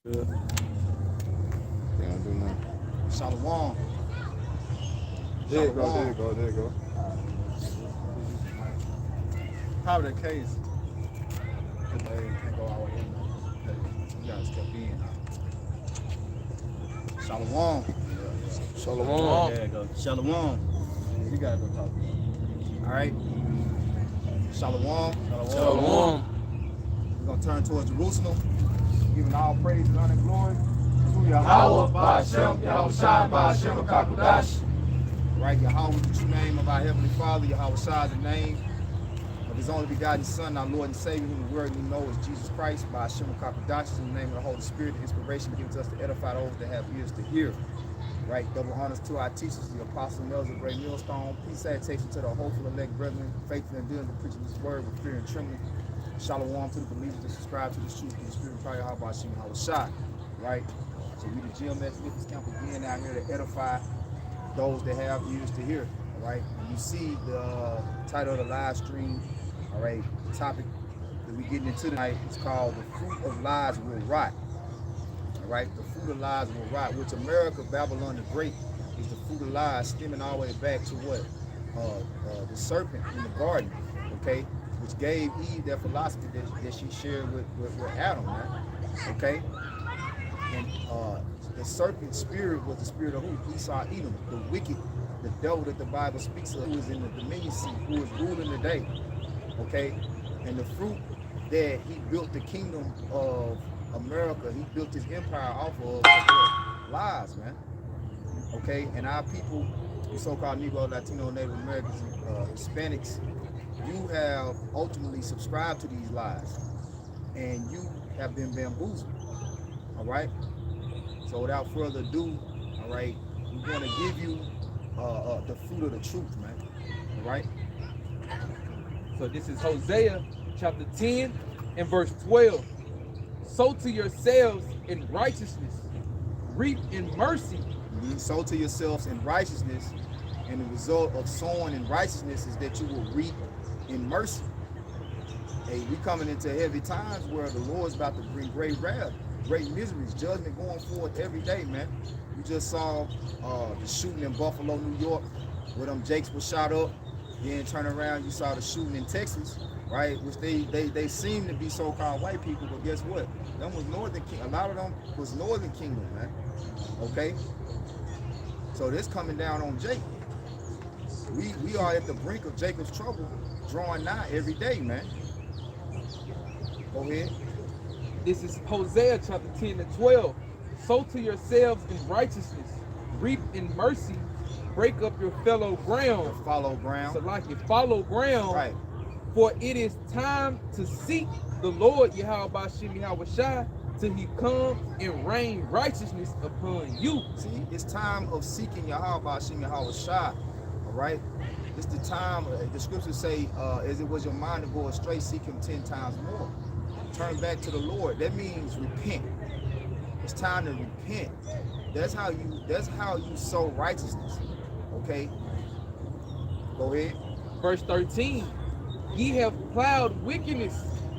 Good. They don't do nothing. Shalom. There you go, there you Shalom. go, there you go. Probably the case. Because they can't go all the way in. You guys kept being. Shalom. Shalom. There you go. Shalom. You gotta go talk to him. All right. Shalom. Shalom. We're gonna turn towards Jerusalem, giving all praise and honor and glory to Yahweh, Yahweh, Ba'Shem, Yahweh Shai, Ba'Shem, Kakudash. right? Yahweh is the true name of our Heavenly Father. Yahweh Shai is the name of His only begotten Son, our Lord and Savior, whom the word we know is Jesus Christ. Ba'Shem Kakudash is in the name of the Holy Spirit. The inspiration gives us to edify those that have ears to hear. Right? Double honors to our teachers, the Apostle Nels of Great Millstone. Peace, salutation to the hopeful elect brethren, faithful and doing the preaching this word with fear and trembling. Shalom to the believers that subscribe to this truth through the Spirit of Prayer, Ba'Shem Yahweh Shai. Right? So we the GMS Witness Camp again out here to edify those that have ears to hear. All right. And you see the title of the live stream. All right. The topic that we're getting into tonight is called "The Fruit of Lies Will Rot." All right. The fruit of lies will rot, which America, Babylon the Great, is the fruit of lies, stemming all the way back to what the serpent in the garden. Okay. Which gave Eve that philosophy that she shared with Adam. Man. Okay. And the serpent spirit was the spirit of who? Esau, Edom, the wicked, the devil that the Bible speaks of, who is in the dominion seat, who is ruling today. Okay? And the fruit that he built the kingdom of America, he built his empire off of lies, man. Okay? And our people, the so-called Negro, Latino, Native Americans, Hispanics, you have ultimately subscribed to these lies. And you have been bamboozled. All right? So without further ado, all right, we're going to give you the fruit of the truth, man. All right? So this is Hosea chapter 10 and verse 12. Sow to yourselves in righteousness, reap in mercy. Sow to yourselves in righteousness, and the result of sowing in righteousness is that you will reap in mercy. Hey, we coming into heavy times where the Lord's about to bring great wrath, great miseries, judgment going forth every day, man. We just saw the shooting in Buffalo, New York, where them Jakes were shot up. Then turn around, you saw the shooting in Texas, right? Which they seem to be so-called white people, but guess what? Them was Northern Kingdom. A lot of them was Northern Kingdom, man. Okay? So this coming down on Jake. We are at the brink of Jacob's trouble, drawing nigh every day, man. Go ahead. This is Hosea chapter 10 and 12. Sow to yourselves in righteousness, reap in mercy, break up your fellow ground. Follow ground. So like you follow ground, Right. For it is time to seek the Lord Yahweh Ba'Shem Yahweh Shai till he come and rain righteousness upon you. See, it's time of seeking Yahweh Ba'Shem Yahweh Shai. All right? It's the time, the scriptures say, as it was your mind to go astray, seek him 10 times more. Turn back to the Lord. That means repent. It's time to repent. That's how you sow righteousness. Okay? Go ahead. Verse 13. Ye have plowed wickedness,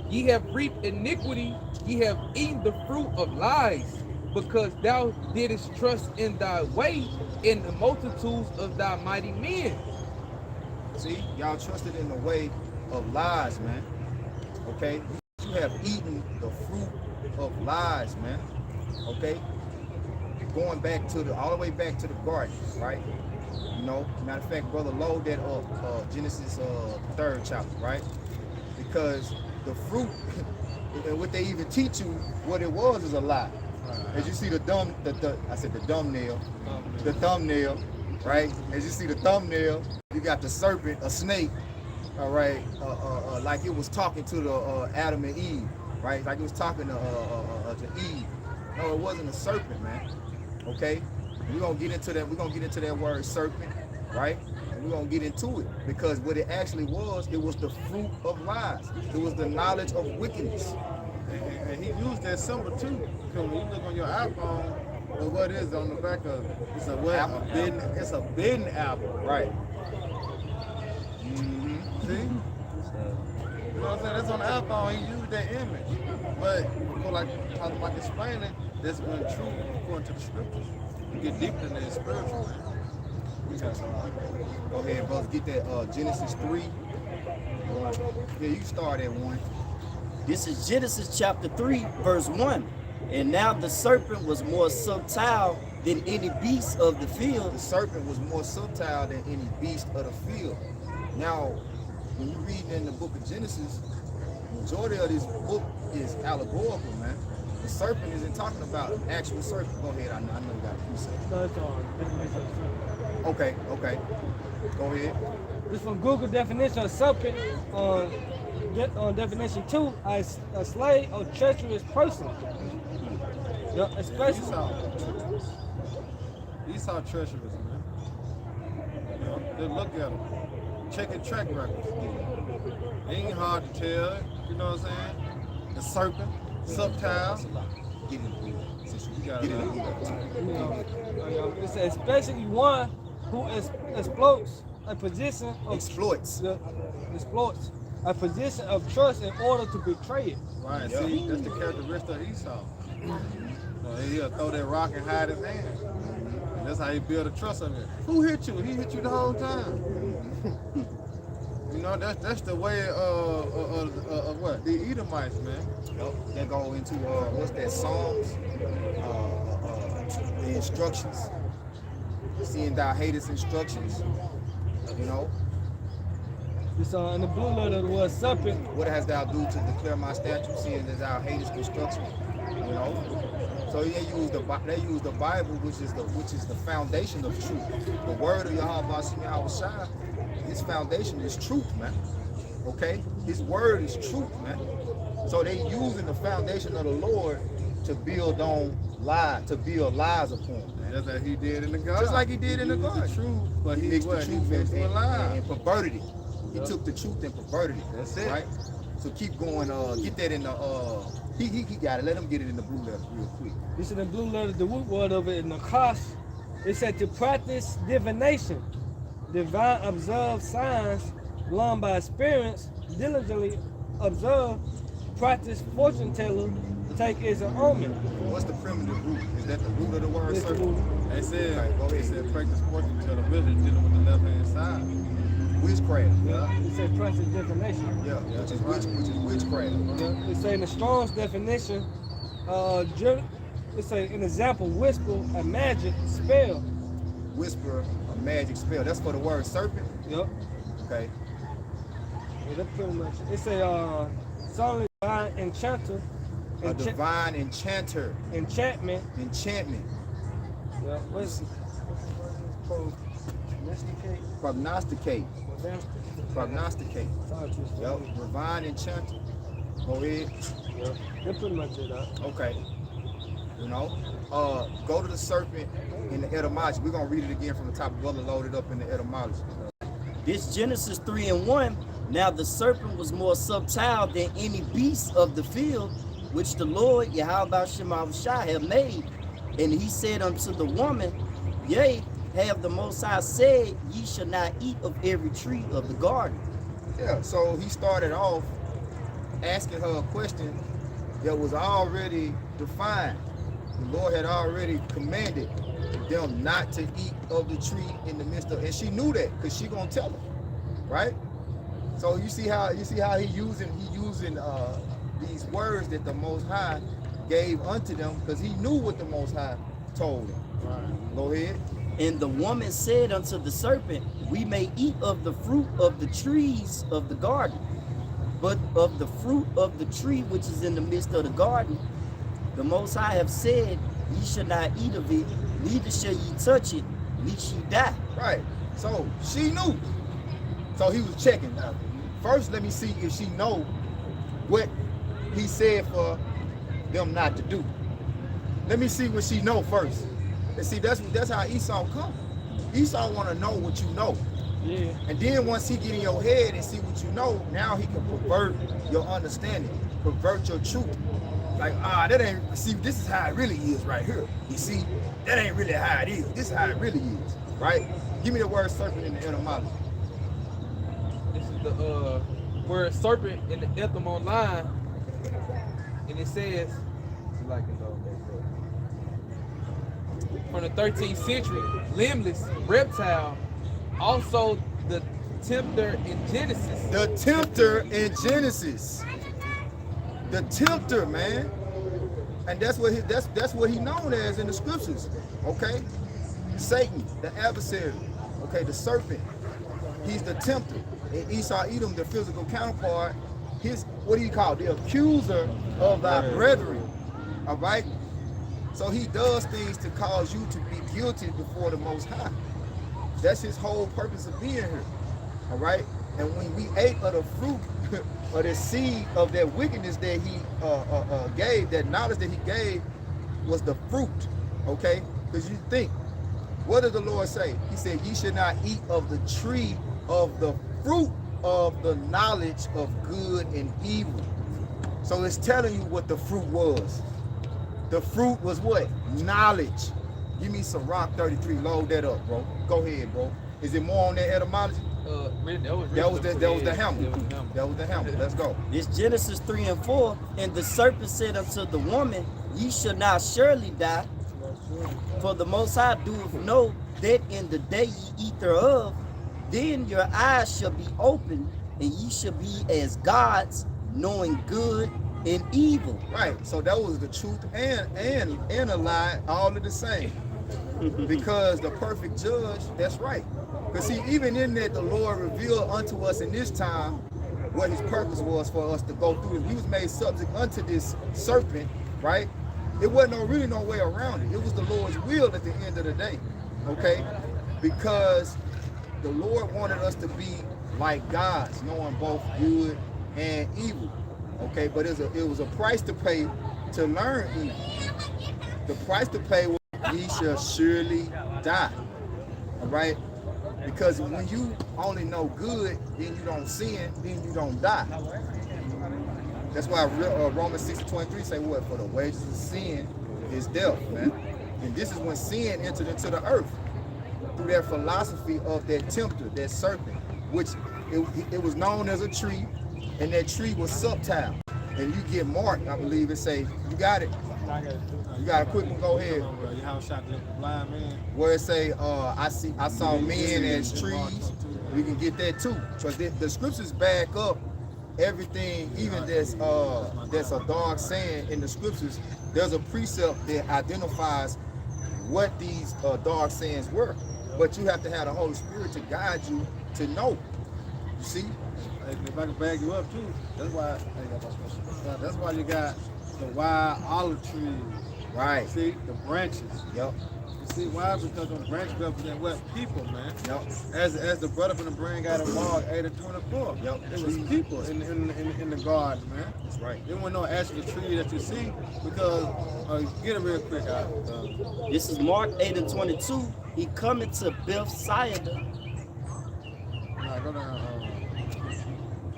ye have reaped iniquity, ye have eaten the fruit of lies, because thou didst trust in thy way in the multitudes of thy mighty men. See, y'all trusted in the way of lies, man. Okay? You have eaten the fruit of lies, man. Okay? Going back to all the way back to the garden, right? You know, matter of fact, brother, load that up, Genesis 3rd chapter, right? Because the fruit, and what they even teach you, what it was is a lie. As you see the thumbnail, right? As you see the thumbnail, you got the serpent, a snake, all right, like it was talking to the Adam and Eve, right? Like it was talking to Eve. No, it wasn't a serpent, man. Okay? We're gonna get into that. We're gonna get into that word serpent, right? And we're gonna get into it because what it actually was, it was the fruit of lies. It was the knowledge of wickedness. And he used that symbol too. Because when you look on your iPhone, well, what is on the back of it? It's a what? Apple. It's a bitten apple. Right. See? You know what I'm saying? That's on the iPhone. He used that image. But like explaining, that's when truth according to the scriptures. You get deeper than the spiritual. Go ahead, brothers. Get that Genesis 3. Yeah, you start at 1. This is Genesis chapter 3, verse 1. And now the serpent was more subtle than any beast of the field. The serpent was more subtle than any beast of the field. Now, when you read in the book of Genesis, the majority of this book is allegorical, man. The serpent isn't talking about actual serpent. Go ahead, I know you got a precept. No, it's on definition of serpent. Okay. Go ahead. This from Google definition of serpent on definition 2, a slave or treacherous person. Yeah, especially Esau treacherous, man. You know, just look at him. Check his track records. Ain't hard to tell. You know what I'm saying? The serpent, subtile. Get in the Google. You got Get in the it. Google. it says especially one who exploits a position of Exploits. exploits a position of trust in order to betray it. Right, Yeah. see, that's the characteristic of Esau. So he'll throw that rock and hide his hand. And that's how he build a trust of it. Who hit you? He hit you the whole time. You know, that's the way of what? The Edomites, man. Yep. That go into what's that? Psalms. The instructions. Seeing thou hatest instructions. You know, This in the blue letter the word serpent. what hast thou do to declare my statutes, seeing that thou hatest instruction? You know. So they use the Bible, which is the foundation of truth. The word of Yahweh Shai, his foundation is truth, man. Okay, his word is truth, man. So they using the foundation of the Lord to build on lies, to build lies upon, man. That's what he did in the garden. Just like he did in the used garden. The truth, but He he mixed the what? truth He mixed it with lies. and perverted it. He Yep. took the truth and perverted it. That's it. Right? So keep going. Get that in the. He got it. Let him get it in the blue letter real quick. This is the blue letter, the root word of it in the Nachash. It said to practice divination, divine observe signs, learn by experience, diligently observe, practice fortune teller, take as an omen. What's the primitive root? Is that the root of the word It's the serpent? root. They said, Okay, go they ahead. said practice fortune tell the wizard dealing with the left hand side. Witchcraft. Yeah. It said practice divination. Yeah, which is witchcraft. Yeah, it say in the Strong's definition, it say an example, whisper, a magic spell. Whisper, a magic spell. That's for the word serpent. Yep. Okay. Yeah, that's pretty much. It say solely divine enchanter, A divine enchanter. enchantment. Enchantment. Yeah. What's it? Prognosticate. Prognosticate. What's that? Prognosticate. Sorry, Tristan. Yep. Divine enchanter. Go ahead. Yeah. That's pretty much it. Okay. You know, go to the serpent in the etymology. We're gonna read it again from the top. Brother loaded up in the etymology. This Genesis 3 and 1. Now the serpent was more subtle than any beast of the field, which the Lord Yahweh Shai have made. And he said unto the woman, Yea, have the Most High said, Ye shall not eat of every tree of the garden. Yeah. So he started off asking her a question that was already defined. The Lord had already commanded them not to eat of the tree in the midst of, and she knew that because she gonna tell them, right? So you see how he using these words that the Most High gave unto them because he knew what the Most High told him. Right. Go ahead. And the woman said unto the serpent, We may eat of the fruit of the trees of the garden, but of the fruit of the tree which is in the midst of the garden, the Most High have said, Ye shall not eat of it, neither shall ye touch it, lest ye die. Right. So she knew. So he was checking. Now, first, let me see if she know what he said for them not to do. Let me see what she know first. And see, that's how Esau come. Esau want to know what you know. Yeah. And then once he get in your head and see what you know, now he can pervert your understanding, pervert your truth. Like, that ain't, see, this is how it really is right here. You see, that ain't really how it is. This is how it really is, right? Give me the word serpent in the etymology. This is the word serpent in the Etham online, and it says, from the 13th century, limbless reptile, also the tempter in Genesis. The tempter in Genesis. The tempter, man. And that's what that's what he known as in the scriptures. Okay? Satan, the adversary. Okay, the serpent. He's the tempter. And Esau Edom, the physical counterpart, his, what do you call it? The accuser of thy brethren. All right? So he does things to cause you to be guilty before the Most High. That's his whole purpose of being here. All right? And when we ate of the fruit of the seed of that wickedness that he gave, that knowledge that he gave was the fruit. Okay? Because you think, what did the Lord say? He said, ye should not eat of the tree of the fruit of the knowledge of good and evil. So it's telling you what the fruit was. The fruit was what? Knowledge. Give me some Rock 33. Load that up, bro. Go ahead, bro. Is it more on that etymology? That was the hammer. That was the hammer. Let's go. It's Genesis 3 and 4. And the serpent said unto the woman, ye shall not surely die. For the Most High doeth know that in the day ye eat thereof, then your eyes shall be opened, and ye shall be as gods, knowing good and evil. Right. So that was the truth and a lie, all of the same. Because the perfect judge, that's right. Because see, even in that, the Lord revealed unto us in this time what his purpose was for us to go through. We was made subject unto this serpent, right? It wasn't really no way around it. It was the Lord's will at the end of the day, okay? Because the Lord wanted us to be like gods, knowing both good and evil, okay? But it was a price to pay to learn evil. The price to pay was ye shall surely die, all right? Because when you only know good, then you don't sin, then you don't die. That's why Romans 6:23 say what? For the wages of sin is death, man. And this is when sin entered into the earth through that philosophy of that tempter, that serpent, which it was known as a tree, and that tree was subtile. And you get marked, I believe it say, you got it. You got a quick one, go ahead. You haven't shot the blind man. Where it say, I saw men as trees. We can get that too. Because the scriptures back up everything, even that's a dark saying in the scriptures. There's a precept that identifies what these dark sayings were. But you have to have the Holy Spirit to guide you to know. You see? If I can bag you up too, that's why you got the wild olive trees. Right. See, the branches. Yep. You see why? Because those branches represent what? People, man. Yep. As the brother from the brain got a Mark 8:24. Yep. It was people in the garden, man. That's right. There wasn't no actual tree that you see because get it real quick out. This is Mark 8:22. He coming to Bethsaida. Nah, go down.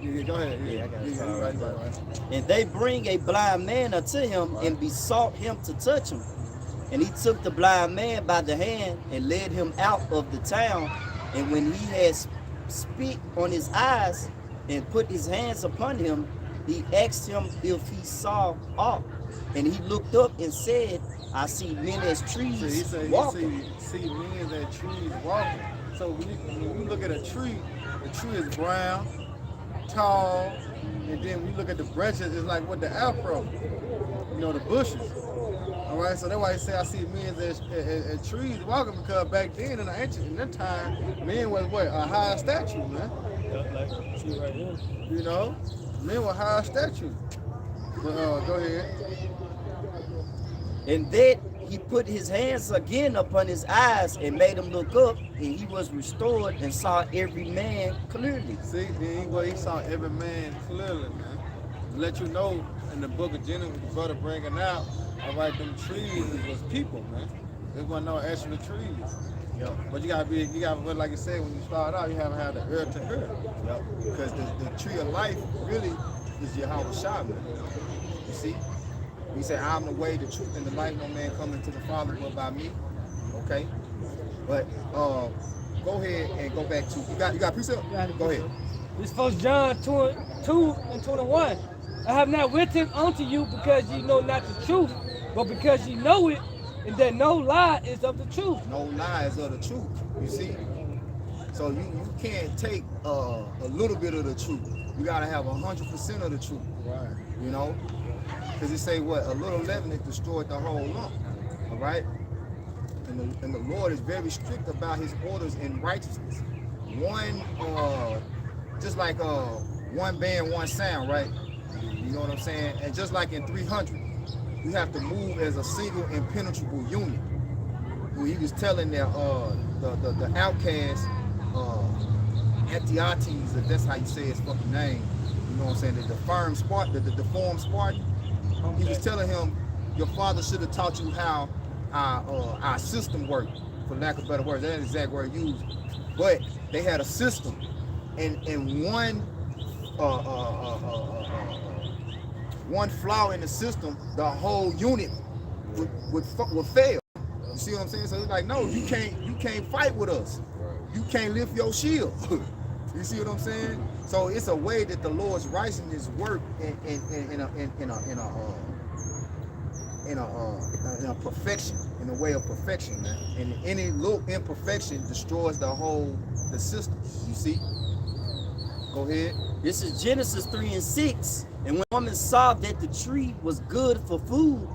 Yeah, go ahead. Yeah, I got it. Right. And they bring a blind man unto him and besought him to touch him. And he took the blind man by the hand and led him out of the town. And when he had spit on his eyes and put his hands upon him, he asked him if he saw aught. And he looked up and said, I see men as trees walking. He see men as trees walking. So when you look at a tree, the tree is brown, tall, and then when you look at the branches, it's like what the afro, the bushes. All right, so that's why he say I see men as trees walking, because back then in that time, men was what, a high statue, man. Like see right here. Men were high statue. But go ahead. And then he put his hands again upon his eyes and made him look up, and he was restored and saw every man clearly. See, then he saw every man clearly, man. To let you know, in the book of Genesis, the brother bringing out, all right, them trees was people, man. There wasn't no actual trees. Yep. But you gotta, like you said, when you start out, you haven't had the earth to earth. Yep. Because the tree of life really is Yahweh Shah, man. You see? He said, I'm the way, the truth, and the life. No man coming to the Father but by me. Okay? But go ahead and go back to, you got precept? Got it. Go ahead. This 1 John 2:21. I have not written unto you because ye know not the truth, but because ye know it, and that no lie is of the truth. No lies of the truth. You see? So you can't take a little bit of the truth. You gotta have 100% of the truth. Right. You know? Because it say what? A little leaven it destroyed the whole lump. All right? And the Lord is very strict about his orders in righteousness. One, just like one band, one sound, right? You know what I'm saying? And just like in 300, you have to move as a single impenetrable unit. When he was telling the outcast, Antiochus, if that's how you say his fucking name, you know what I'm saying? The deformed Spartan, he was telling him, your father should have taught you how our system worked, for lack of better words. That's the exact word used. But they had a system, and one flaw in the system, the whole unit would fail. You see what I'm saying? So it's like, no, you can't fight with us. You can't lift your shield. You see what I'm saying? So it's a way that the Lord's righteousness work in a perfection, in a way of perfection, man. And any little imperfection destroys the system. You see? Go ahead. This is Genesis 3:6. And when the woman saw that the tree was good for food,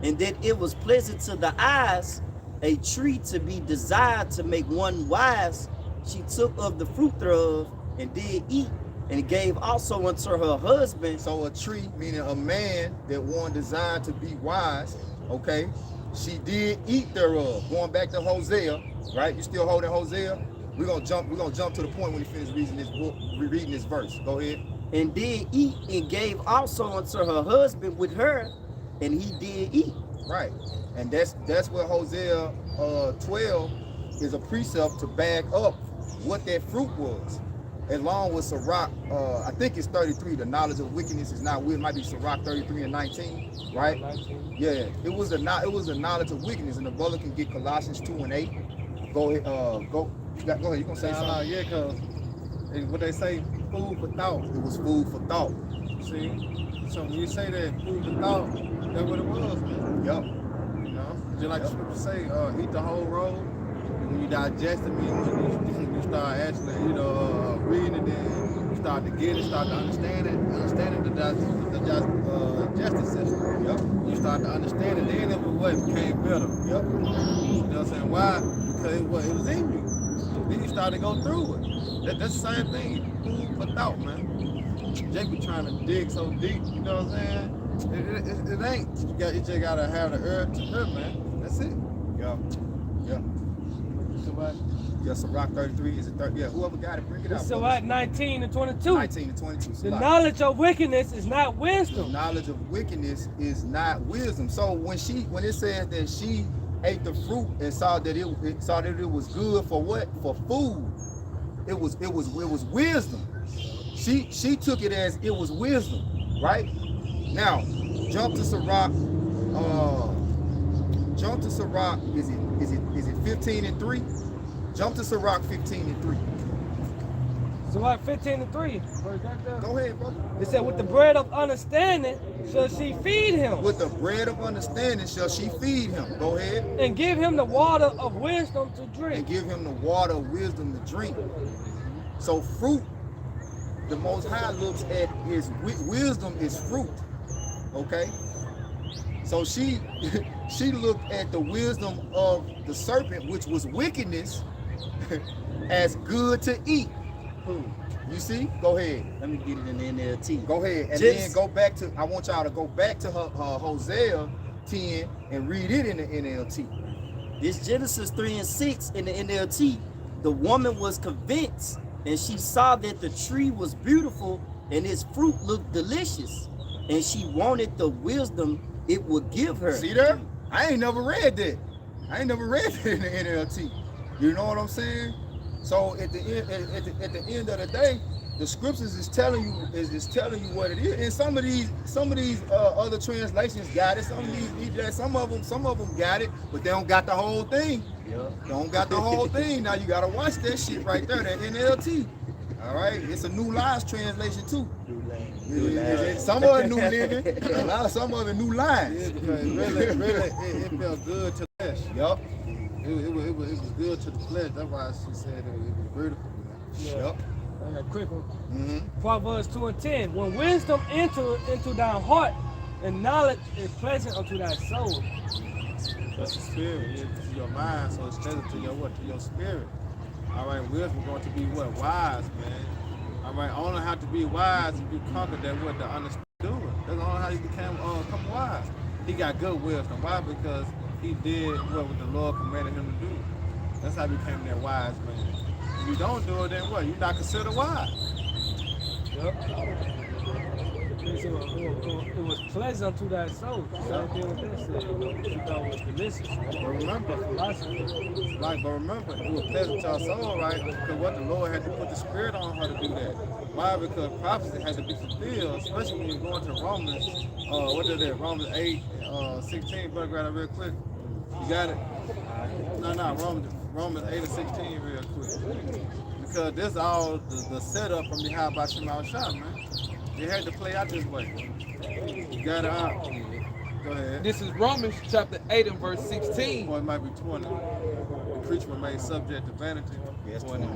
and that it was pleasant to the eyes, a tree to be desired to make one wise, she took of the fruit thereof and did eat, and gave also unto her husband. So a tree, meaning a man that one desired to be wise, okay? She did eat thereof. Going back to Hosea, right? You still holding Hosea? We're gonna jump to the point when you finish reading this book, reading this verse. Go ahead. And did eat, and gave also unto her husband with her, and he did eat. Right. And that's what Hosea 12 is a precept to back up what that fruit was. Along with Sirach, I think it's 33. The knowledge of wickedness is not will. It might be Sirach 33 and 19, right? 19. Yeah. It was a knowledge of wickedness, and the brother can get Colossians 2 and 8. Go ahead. Go ahead. You gonna say something? Yeah, cause what they say, food for thought. It was food for thought. See, so when you say that food for thought, that's what it was, man. Yup. You know, just like the scripture say, eat the whole roll. And when you digest it, you start actually, reading it, then you start to get it, start to understanding the digestive system. Yup. You start to understand it, then it became better. Yup. You know what I'm saying? Why? Because it was in you. Then you start to go through it. That's the same thing. Food for thought, man. Jake be trying to dig so deep, you know what I'm saying? It ain't. You just gotta have the urge to live, man. That's it. Yeah. Yeah. Somebody. Yeah, Sirach 33 is it 30? Yeah, whoever got it, bring it out. So at 19 and 22. 19 and 22. The knowledge of wickedness is not The wisdom. knowledge of wickedness is not wisdom. So when it says that she ate the fruit and saw that it was good for what? For food. It was wisdom. She took it as it was wisdom, right? Now, jump to Sirach. Is it 15 and 3? Jump to Sirach 15 and 3. So at 15 and 3. Go ahead, brother. It said, with the bread of understanding shall she feed him, With the bread of understanding shall she feed him. Go ahead. and give him the water of wisdom to And drink. give him the water of wisdom to drink. So fruit, the Most High looks at his wisdom is fruit. Okay? So she looked at the wisdom of the serpent, which was wickedness, as good to eat. You see? Go ahead. Let me get it in the NLT. Go ahead. And then go back to, I want y'all to go back to Hosea 10 and read it in the NLT. This Genesis 3 and 6 in the NLT. The woman was convinced, and she saw that the tree was beautiful and its fruit looked delicious, and she wanted the wisdom it would give her. See there? I ain't never read that. I ain't never read that in the NLT. You know what I'm saying? So at the end of the day, the scriptures is telling you what it is. And some of these other translations got it. Some of them got it, but they don't got the whole thing. Yeah. Don't got the whole thing. Now you gotta watch that shit right there, that NLT. All right, it's a New Lives translation too. New Lives. Some of it New Living, some of it New Yeah, Lives. because it felt good to the flesh. Yup. It was good to the flesh. That's why she said it was beautiful. Yeah. Yup. I got a quick one. Mm-hmm. Proverbs 2:10. When wisdom enter into thy heart, and knowledge is pleasant unto thy soul. That's the spirit. It's to your mind, so it's pleasant to your what? To your spirit. All right, wisdom going to be what? Wise, man. All right, only have to be wise if you conquer that what the understood. That's only how you became come wise. He got good wisdom. Why? Because he did what the Lord commanded him to do. That's how he became that wise man. If you don't do it, then what? You're not considered wise. Yep. It was pleasant to thy soul. Same thing with that said. She thought it was delicious. But remember, Philosophy. but remember, it was pleasant to our soul, right? Because what the Lord had to put the spirit on her to do that. Why? Because prophecy had to be fulfilled, especially when you're going to Romans. What is that? Romans 8, 16. Better grab it real quick. You got it? No. Romans 8 and 16 real quick. Because this all the setup from Yahweh Shema Shah, man. It had to play out this way. You got it out. Go ahead. This is Romans chapter 8 and verse 16. Or it might be 20. The creature was made subject to vanity. Yes, 20.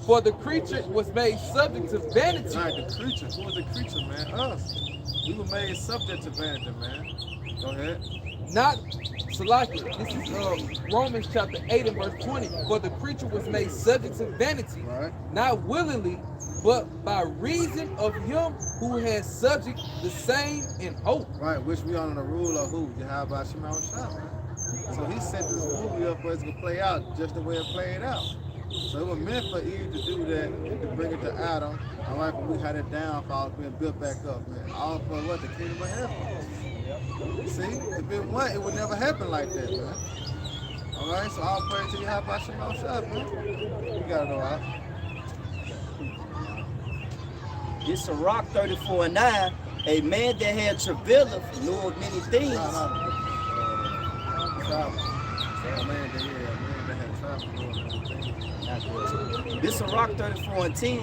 For the creature was made subject to vanity. Right, the creature. Who was the creature, man? Us. We were made subject to vanity, man. Go ahead. Not Salaki. This is Romans chapter 8 and verse 20. For the creature was made subject to vanity, Right. not willingly, but by reason of him who has subject the same in hope. Right, which we under the rule of who? Yahweh Shema Shah, man. So he set this movie up for it to play out just the way it played out. So it was meant for Eve to do that and to bring it to Adam. All right, but we had it downfall being built back up, man. All for what? The kingdom of heaven. See, if it wasn't, it would never happen like that, man. All right, so I'll pray to Yahweh Shema Shah, man. You got it all right. This a Rock 34 and 9. A man that had travaileth knew of many things. Travel. A man that had traveled. This a Rock 34 and 10.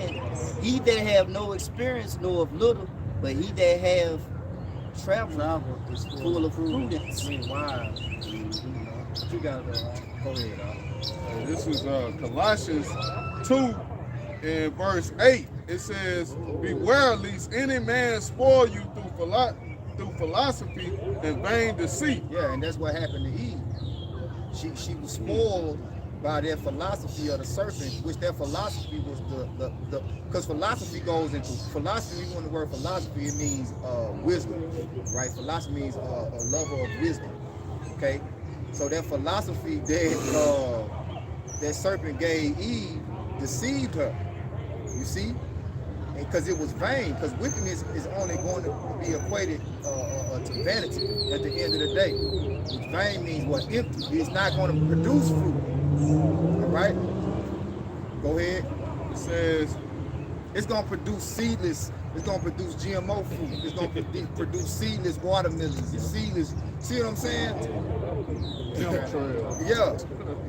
He that have no experience know of little, but he that have traveled Travel is full of prudence. Mean wise. But you got it all right. Go ahead, This is Colossians 2 in verse 8. It says, beware lest any man spoil you through philosophy and vain deceit. Yeah, and that's what happened to Eve. She was spoiled by their philosophy of the serpent, which their philosophy was the because philosophy goes into philosophy. When the word philosophy, it means wisdom, right? Philosophy means a lover of wisdom. Okay, so that philosophy that serpent gave Eve deceived her. You see, because it was vain. Because wickedness is only going to be equated to vanity at the end of the day. Which vain means what? Empty. It's not going to produce fruit. All right. Go ahead. It says, It's going to produce seedless. It's going to produce GMO fruit. It's going to produce seedless watermelons and seedless. See what I'm saying? Yeah.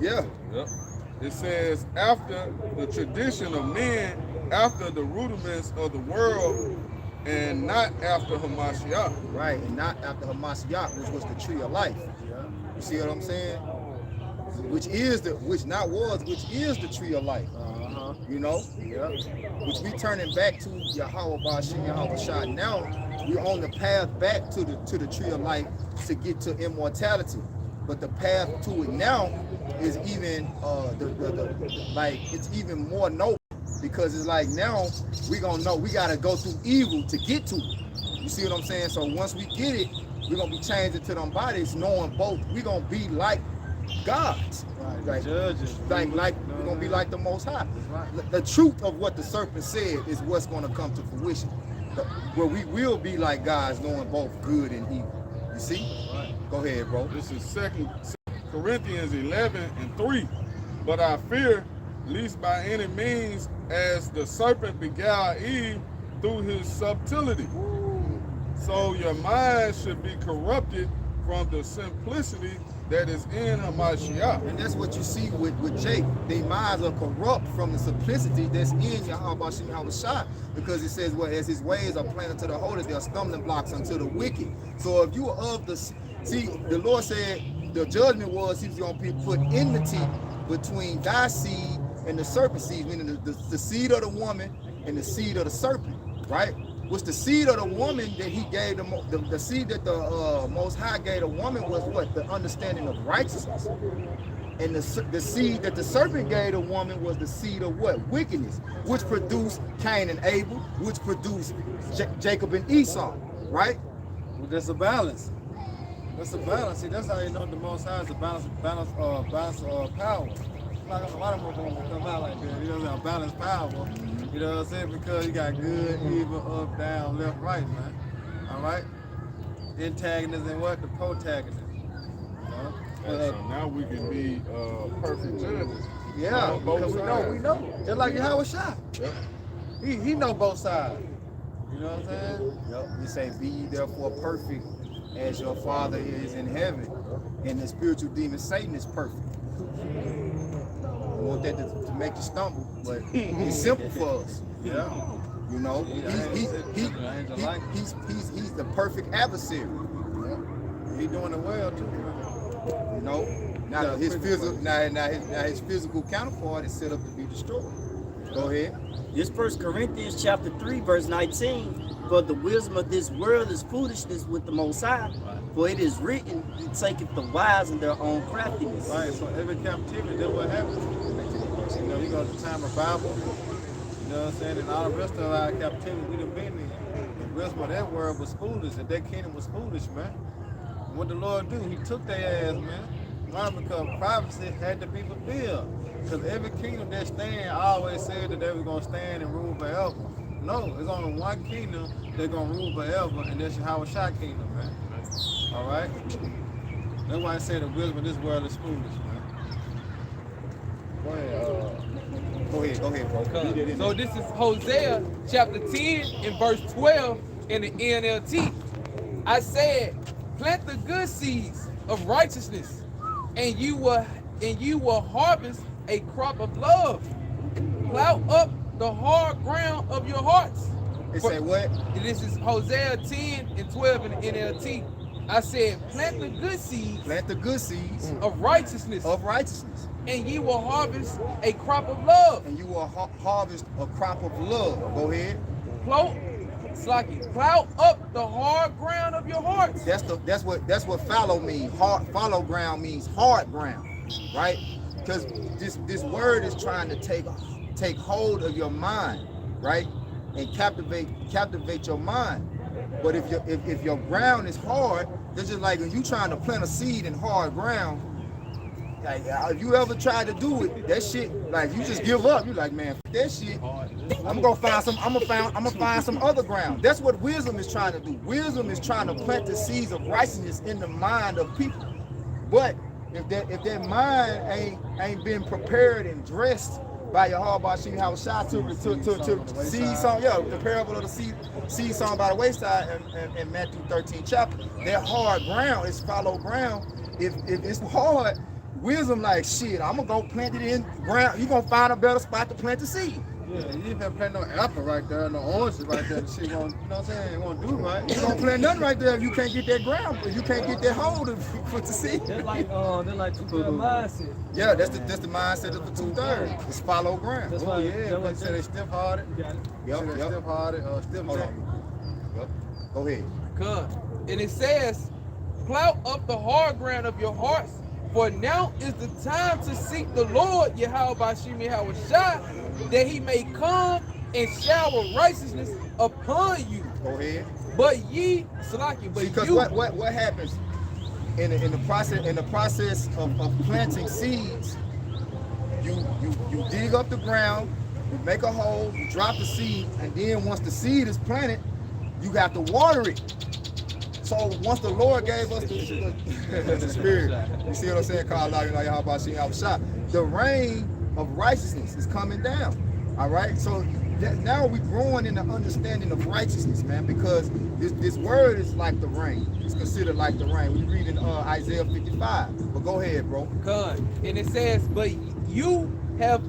Yeah. yep. It says, after the tradition of men, after the rudiments of the world, and not after Hamashiach. Right. And not after Hamashiach, which was the tree of life. You see what I'm saying? Which is the tree of life. You know? Yeah. Which we turning back to Yahweh Bashim Yahweh Shah. Now we're on the path back to the tree of life to get to immortality. But the path to it now is even it's even more noble, because it's like now we gonna know we gotta go through evil to get to it. You see what I'm saying? So once we get it, we're gonna be changed into them bodies, knowing both we're gonna be like gods. Like, Judges. like we're gonna be like the Most High. Right. The truth of what the serpent said is what's gonna come to fruition. Where we will be like gods, knowing both good and evil. You see? Right. Go ahead, bro. This is 2 Corinthians 11 and 3. But I fear, lest by any means, as the serpent beguiled Eve through his subtlety. So your mind should be corrupted from the simplicity that is in Hamashiach. And that's what you see with Jake. Their minds are corrupt from the simplicity that's in Yahweh Shem Yahushua, because it says, well, as his ways are planted to the holy, they are stumbling blocks unto the wicked. So if you are of the, see, the Lord said the judgment was he was going to put enmity between thy seed and the serpent seed, meaning the seed of the woman and the seed of the serpent, right? Was the seed of the woman that he gave the seed that the Most High gave the woman was what? The understanding of righteousness. And the seed that the serpent gave the woman was the seed of what? Wickedness, which produced Cain and Abel, which produced Jacob and Esau, right? Well, there's a balance. That's a balance. See, that's how you know the Most High is a balance of power. Like a lot of them gonna come out like that. You know what I'm saying? Balanced power. You know what I'm saying? Because you got good, evil, up, down, left, right, man. All right. Antagonist and what? The protagonist. You know? So now we can be perfect judges. Yeah, On both because we sides. know. Just like Yahweh Shah. Yep. He know both sides. You know what I'm saying? Yep. He say, be ye therefore perfect as your Father is in heaven. And the spiritual demon Satan is perfect. I want that to make you stumble, but it's simple for us. Yeah. You know, he's the perfect adversary. He doing it well too. Man. You know, now Yeah, his pretty physical now his physical counterpart is set up to be destroyed. Go ahead. This 1 Corinthians chapter 3, verse 19. For the wisdom of this world is foolishness with the Most High. For it is written, He taketh the wise in their own craftiness. Right, so every captivity, that's what happens. You know, you go to the time of Bible, you know what I'm saying, and all the rest of our captivity we done been in. The wisdom of that world was foolish, and that kingdom was foolish, man. And what the Lord do, he took their ass, man. Why? Because prophecy had to be fulfilled. Because every kingdom that stand always said that they were going to stand and rule forever. No, there's only one kingdom that's going to rule forever, and that's Yahweh Shah kingdom, man. All right? That's why I say the wisdom of this world is foolish, man. Go ahead, bro. Read it in So there. this is Hosea chapter 10 and verse 12 in the NLT. I said, plant the good seeds of righteousness, and you will harvest a crop of love. Plow up the hard ground of your hearts. It say what? This is Hosea 10 and 12 in the NLT. I said, plant the good seeds Plant the good seeds of righteousness, of righteousness, and ye will harvest a crop of love. and you will harvest a crop of love. Go ahead. Plow up the hard ground of your hearts. That's what fallow means. Fallow ground means hard ground, right? Because this word is trying to take hold of your mind, right, and captivate your mind. But if your ground is hard, it's just like when you trying to plant a seed in hard ground. Like, if you ever tried to do it, that shit, like, you just give up. You like, man, f that shit. I'm gonna find some other ground. That's what wisdom is trying to do. Wisdom is trying to plant the seeds of righteousness in the mind of people. But if that mind ain't been prepared and dressed by Yahweh Shem Yahushua to seed song, the parable of the seed song by the wayside in Matthew 13 chapter. That hard ground is fallow ground. If it's hard, wisdom like, shit, I'm gonna go plant it in ground. You gonna find a better spot to plant the seed. Yeah, you ain't gonna plant no apple right there, no oranges right there. Shit won't, you know what I'm saying? It won't do right. You don't plant nothing right there if you can't get that ground, if you can't get that hole to put the seed. They're like two-third mindset. Yeah, that's the mindset of the 2/3. It's follow ground. That's Oh why yeah, they say they stiff hearted. You got it. Yep. Stiff hearted, stiff Hold neck. on. Yep. Go ahead. Come. And it says, plow up the hard ground of your hearts, for now is the time to seek the Lord, Yahweh Shem Yahushua, that he may come and shower righteousness upon you. Go ahead. But ye, Salaki, but Because you, what happens in the process of planting seeds, you dig up the ground, you make a hole, you drop the seed, and then once the seed is planted, you have to water it. So once the Lord gave us the spirit, you see what I'm saying? The rain of righteousness is coming down. All right, so now we're growing in the understanding of righteousness, man, because this word is like the rain. It's considered like the rain. We read in Isaiah 55. But go ahead, bro. God. And it says, but you have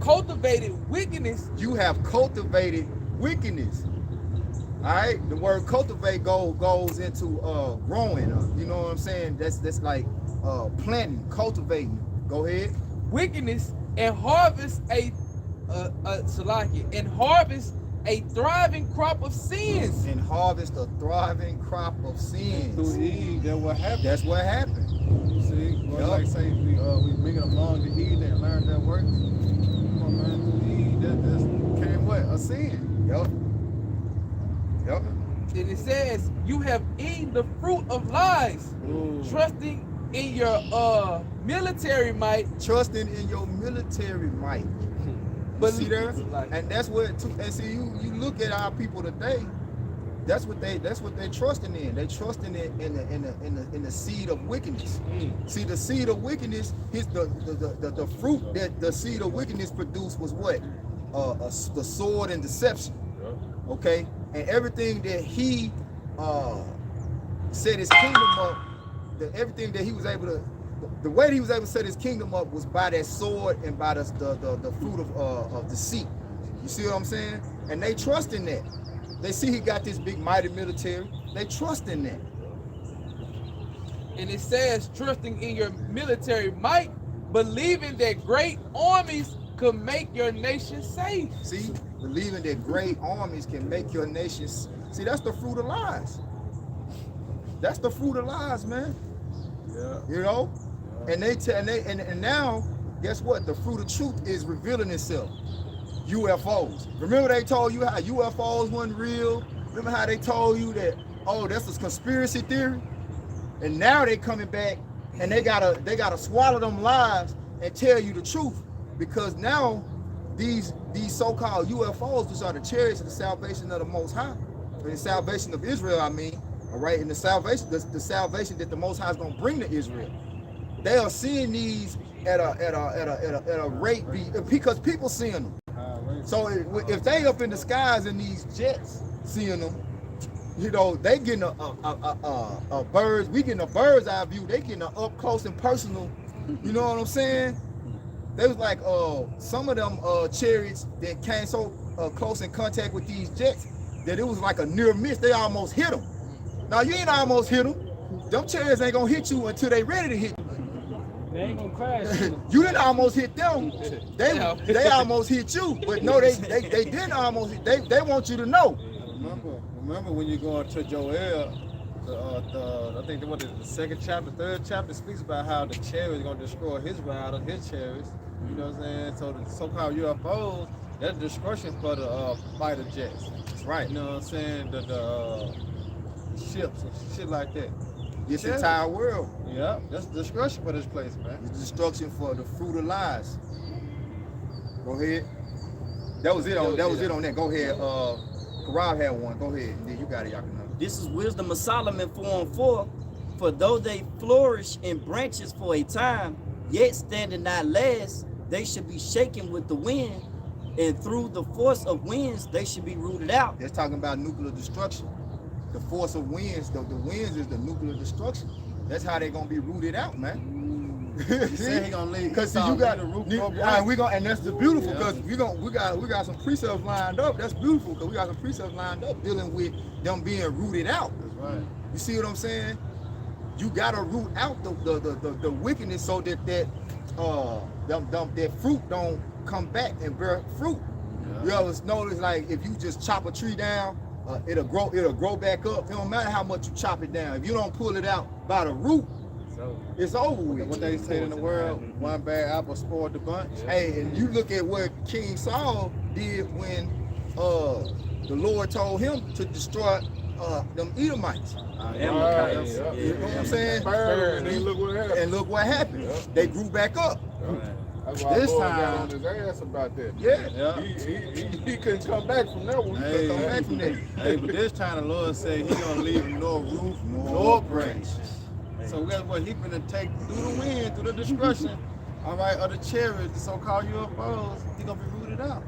cultivated wickedness. You have cultivated wickedness. All right, the word cultivate goes into growing. You know what I'm saying? That's like planting, cultivating. Go ahead. Wickedness, and harvest a thriving crop of sins. And harvest a thriving crop of sins. Through Eve, that's what happened. That's what happened. See, well, like say we bring it along to Eve and learn that works. Come on, man, through Eve, that came what? A sin. Yep. Yep. And it says, you have eaten the fruit of lies, Ooh. trusting in your military might. Trusting in your military might. But See there? like, And that's what and see you look at our people today, that's what they're trusting in. They trusting in the seed of wickedness. See, the seed of wickedness, the fruit that the seed of wickedness produced was what? The sword and deception. Okay? And everything that he set his kingdom up, everything that he was able to, the way that he was able to set his kingdom up was by that sword and by the fruit of deceit. You see what I'm saying? And they trust in that. They see he got this big mighty military. They trust in that. and it says, trusting in your military might, believing that great armies could make your nation safe. See, believing that great armies can make your nations. See, that's the fruit of lies. That's the fruit of lies, man. Yeah. You know, and and now, guess what? The fruit of truth is revealing itself. UFOs. Remember they told you how UFOs weren't real? Remember how they told you that, oh, that's a conspiracy theory? And now they coming back and they gotta swallow them lies and tell you the truth, because now these so-called UFOs, which are the chariots of the salvation of the Most High, and the salvation of Israel, I mean, all right, and the salvation that the Most High is gonna bring to Israel. They are seeing these at a rate because people seeing them. So if they up in the skies in these jets seeing them, you know, they getting a birds. We getting a bird's eye view. They getting a up close and personal. You know what I'm saying? They was like some of them chariots that came so close in contact with these jets that it was like a near miss. They almost hit them. Now you ain't almost hit them. Them chariots ain't gonna hit you until they ready to hit you. They ain't gonna crash. You didn't almost hit them. They almost hit you, but no, they didn't almost. They want you to know. Remember when you go into Joel, I think what is it, the second chapter, third chapter speaks about how the chariot is gonna destroy his rider, his chariots. You know what I'm saying? So the so-called UFOs, that's destruction for the fighter jets. That's right. You know what I'm saying? The ships and shit like that. This entire world. Yeah, that's destruction for this place, man. It's destruction for the fruit of lies. Go ahead. That was it on that. Go ahead. Karab had one. Go ahead. And then you got it, y'all can know. This is Wisdom of Solomon 4:4. For though they flourish in branches for a time, yet standing not last, they should be shaken with the wind, and through the force of winds they should be rooted out. That's talking about nuclear destruction. The force of winds, the winds is the nuclear destruction. That's how they're gonna be rooted out, man. He said he gonna leave. Because you got the roof. and that's the beautiful, because we got some precepts lined up. That's beautiful, because we got some precepts lined up dealing with them being rooted out. That's right. You see what I'm saying? You gotta root out the wickedness so that that fruit don't come back and bear fruit. Yeah. You always notice, like, if you just chop a tree down, it'll grow back up. It don't matter how much you chop it down. If you don't pull it out by the root, it's over with. What they say in the world, one bad apple spoiled the bunch. Hey, and you look at what King Saul did when the Lord told him to destroy them Edomites. Amalekites. Yeah. You know what I'm saying? And then look what happened. And look what happened. Yeah. They grew back up. That's why This Lord time- got on his ass about that. Yeah. Yeah. He couldn't come back from that one. Hey, Come back from there. Hey, but this time the Lord said he gonna leave no roof nor branch. So guess what? He finna take through the wind, through the destruction, all right, of the chariots, the so-called UFOs. He gonna be rooted out.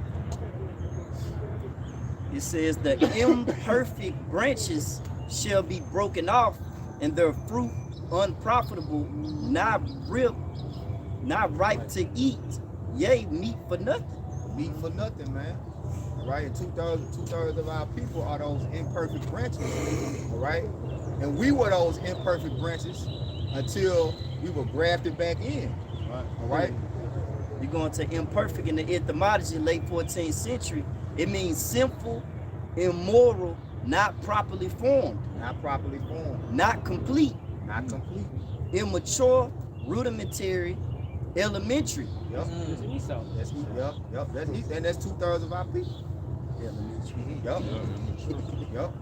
It says the imperfect branches shall be broken off, and their fruit unprofitable, not ripe to eat, yea, meat for nothing. Meat for nothing, man. All right, and two-thirds of our people are those imperfect branches. All right, and we were those imperfect branches until we were grafted back in. All right. You're going to imperfect in the etymology, late 14th century. It means sinful, immoral, not properly formed, Not properly formed. not complete, Not complete. immature, rudimentary, elementary. Yep. It's Esau. That's yep. That's and that's two-thirds of our people. Yep. Yep.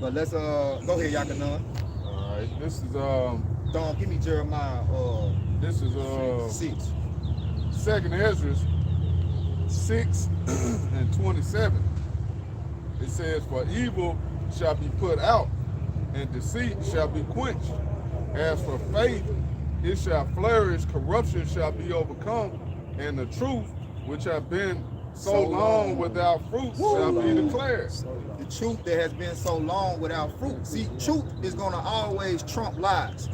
But let's go ahead, Yakanan. All right, this is Don, give me Jeremiah this is 6. 2nd Ezra 6 and 27. It says, "For evil shall be put out, and deceit shall be quenched. As for faith, it shall flourish, corruption shall be overcome, and the truth, which have been so long without fruit, shall be declared." The truth that has been so long without fruit. See, truth is going to always trump lies.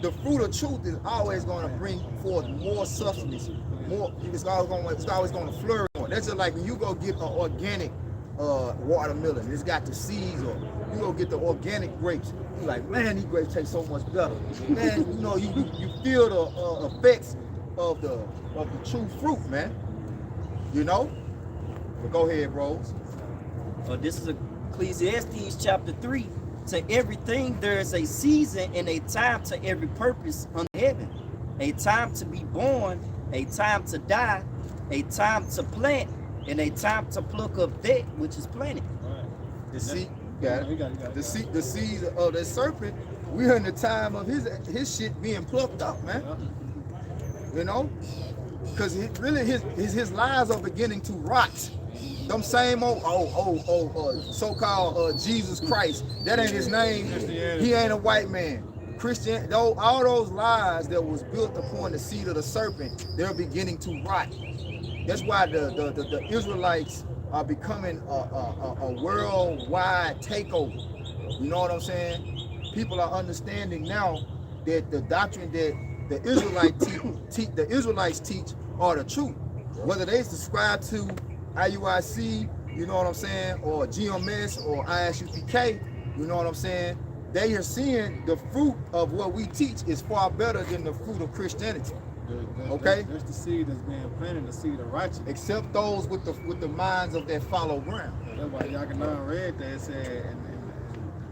The fruit of truth is always going to bring forth more substance. More, it's always going to flourish more. That's just like when you go get an organic watermelon. It's got the seeds, or you go get the organic grapes. You're like, man, these grapes taste so much better. Man, you know, you feel the effects of the true fruit, man. You know. But go ahead, bros. This is Ecclesiastes chapter 3. To everything there is a season and a time to every purpose under heaven. A time to be born, a time to die, a time to plant, and a time to pluck up that which is planted. The seed, the seed of the serpent. We're in the time of his shit being plucked up, man. You know, because his lies are beginning to rot. Them same old so-called Jesus Christ. That ain't his name. He ain't a white man. Christian, though, all those lies that was built upon the seed of the serpent, they're beginning to rot. That's why the Israelites are becoming a worldwide takeover. You know what I'm saying? People are understanding now that the doctrine that the Israelites teach are the truth. Whether they subscribe to IUIC, you know what I'm saying, or GMS or ISUPK, you know what I'm saying? They are seeing the fruit of what we teach is far better than the fruit of Christianity. Okay? There's the seed that's being planted, the seed of righteousness. Except those with the minds of that follow ground. That's why Yakanan read that. It said, and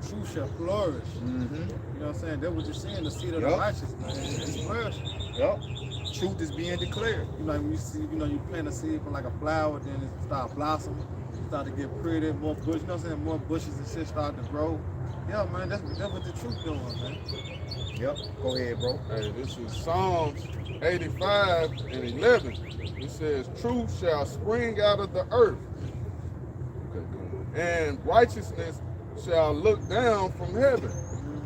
the truth shall flourish. Mm-hmm. You know what I'm saying? That's what you're seeing, the seed of the righteous, man. It's flourishing. Yep. Truth is being declared. You know, when you see, you plant a seed from like a flower, then it start blossoming, start to get pretty, more bush. You know what I'm saying? More bushes and shit start to grow. Yeah, man, that's what the truth doing, man. Yep. Go ahead, bro. Hey, this is Psalms 85 and 11. It says, "Truth shall spring out of the earth, and righteousness shall look down from heaven."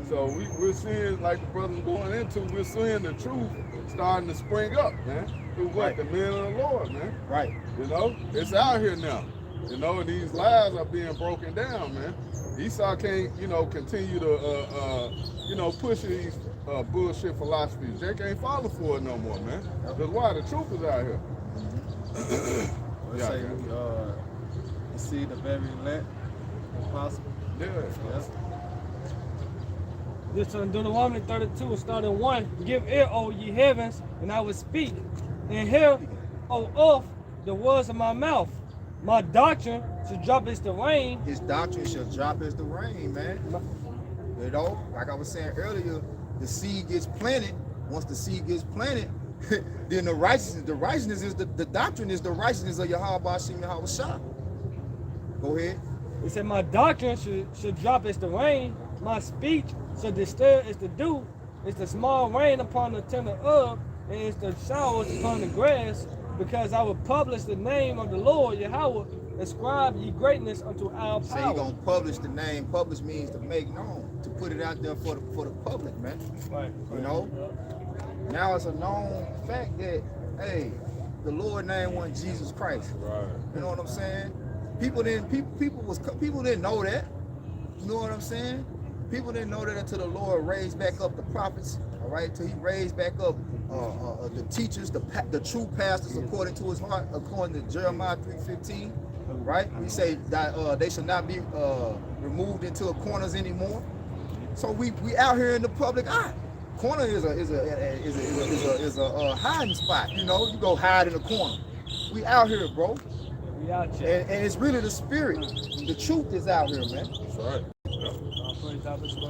So we're seeing, like the brother's going into, we're seeing the truth starting to spring up, man. Through what? The men of the Lord, man. Right. You know, it's out here now. You know, these lies are being broken down, man. Esau can't, continue to, push these bullshit philosophies. They can't follow for it no more, man. Because why? The truth is out here. Let's say the seed of every elect, if possible. Yeah. Yes. This on Deuteronomy 32, starting 1. Give ear, O ye heavens, and I will speak. And hear, O earth, the words of my mouth. My doctrine should drop as the rain. His doctrine shall drop as the rain, man. You know, like I was saying earlier, the seed gets planted. Once the seed gets planted, then the righteousness is the doctrine is the righteousness of Yahweh Hashem Yahweh Shah. Go ahead. He said, my doctrine should drop as the rain. My speech should disturb as the dew. It's the small rain upon the tender herb, and it's the showers upon the grass. Because I will publish the name of the Lord Yahweh, ascribe ye greatness unto our power. So you're gonna publish the name. Publish means to make known, to put it out there for the public, man. Right. You know? Now it's a known fact that, hey, the Lord name wasn't Jesus Christ. Right. You know what I'm saying? People didn't know that. You know what I'm saying? People didn't know that until the Lord raised back up the prophets, all right? Till he raised back up the teachers, the true pastors according to his heart, according to Jeremiah 3:15, right? We say that they should not be removed into corners anymore. So we out here in the public eye. Corner is a hiding spot. You know, you go hide in a corner. We out here, bro. We out here. And it's really the spirit. The truth is out here, man. That's right.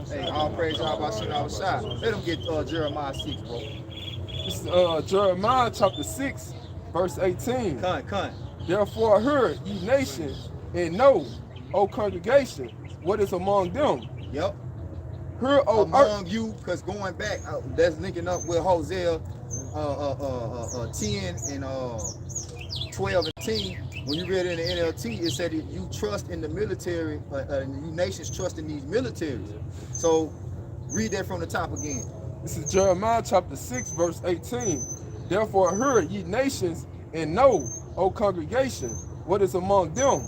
Hey, all praise Yahweh Shai. Let them get Jeremiah 6, bro. This is Jeremiah chapter 6, verse 18. Cunt. Therefore hear, ye nations, and know, O congregation, what is among them. Yep. Hear, O among you, because going back, that's linking up with Hosea 10 and 12 and 10. When you read it in the NLT, it said that you trust in the military, you nations trust in these militaries. So read that from the top again. This is Jeremiah chapter 6, verse 18. Therefore hear, ye nations, and know, O congregation, what is among them.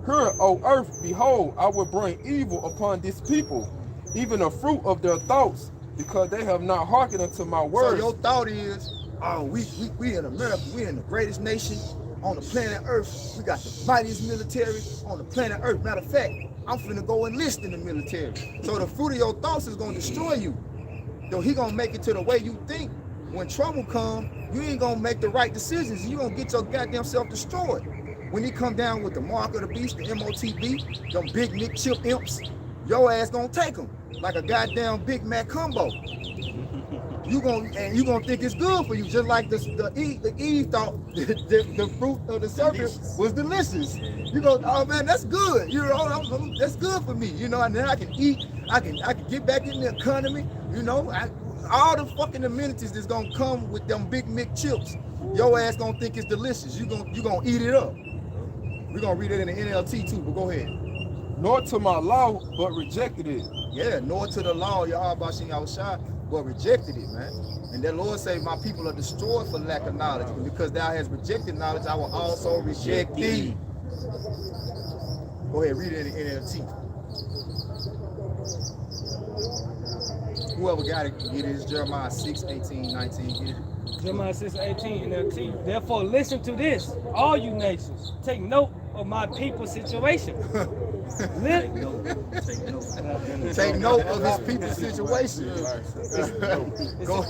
Hear, O earth, behold, I will bring evil upon this people, even the fruit of their thoughts, because they have not hearkened unto my words. So your thought is, oh, we in America, we in the greatest nation on the planet Earth. We got the mightiest military on the planet Earth. Matter of fact, I'm finna go enlist in the military. So the fruit of your thoughts is gonna destroy you. Though he gonna make it to the way you think. When trouble come, you ain't gonna make the right decisions. You gonna get your goddamn self destroyed. When he come down with the mark of the beast, the MOTB, them big Nick Chip imps, your ass gonna take them like a goddamn Big Mac combo. You gonna think it's good for you, just like the Eve thought the fruit of the serpent was delicious. You go, oh man, that's good. You know, that's good for me. You know, and then I can eat. I can get back in the economy. You know, all the fucking amenities that's gonna come with them Big Mick chips. Your ass gonna think it's delicious. You gonna eat it up. We're gonna read it in the NLT too. But go ahead. Nor to my law, but rejected it. Yeah, nor to the law, Yahweh Shai, but rejected it, man. And the Lord say, my people are destroyed for lack of knowledge. And because thou hast rejected knowledge, I will also reject thee. Go ahead, read it in the NLT. Whoever got it, get it. It's Jeremiah 6, 18, 19. Get it. Jeremiah 6, 18 NLT. Therefore listen to this, all you nations. Take note of my people's situation. Take note Take note of his people's situation. Go,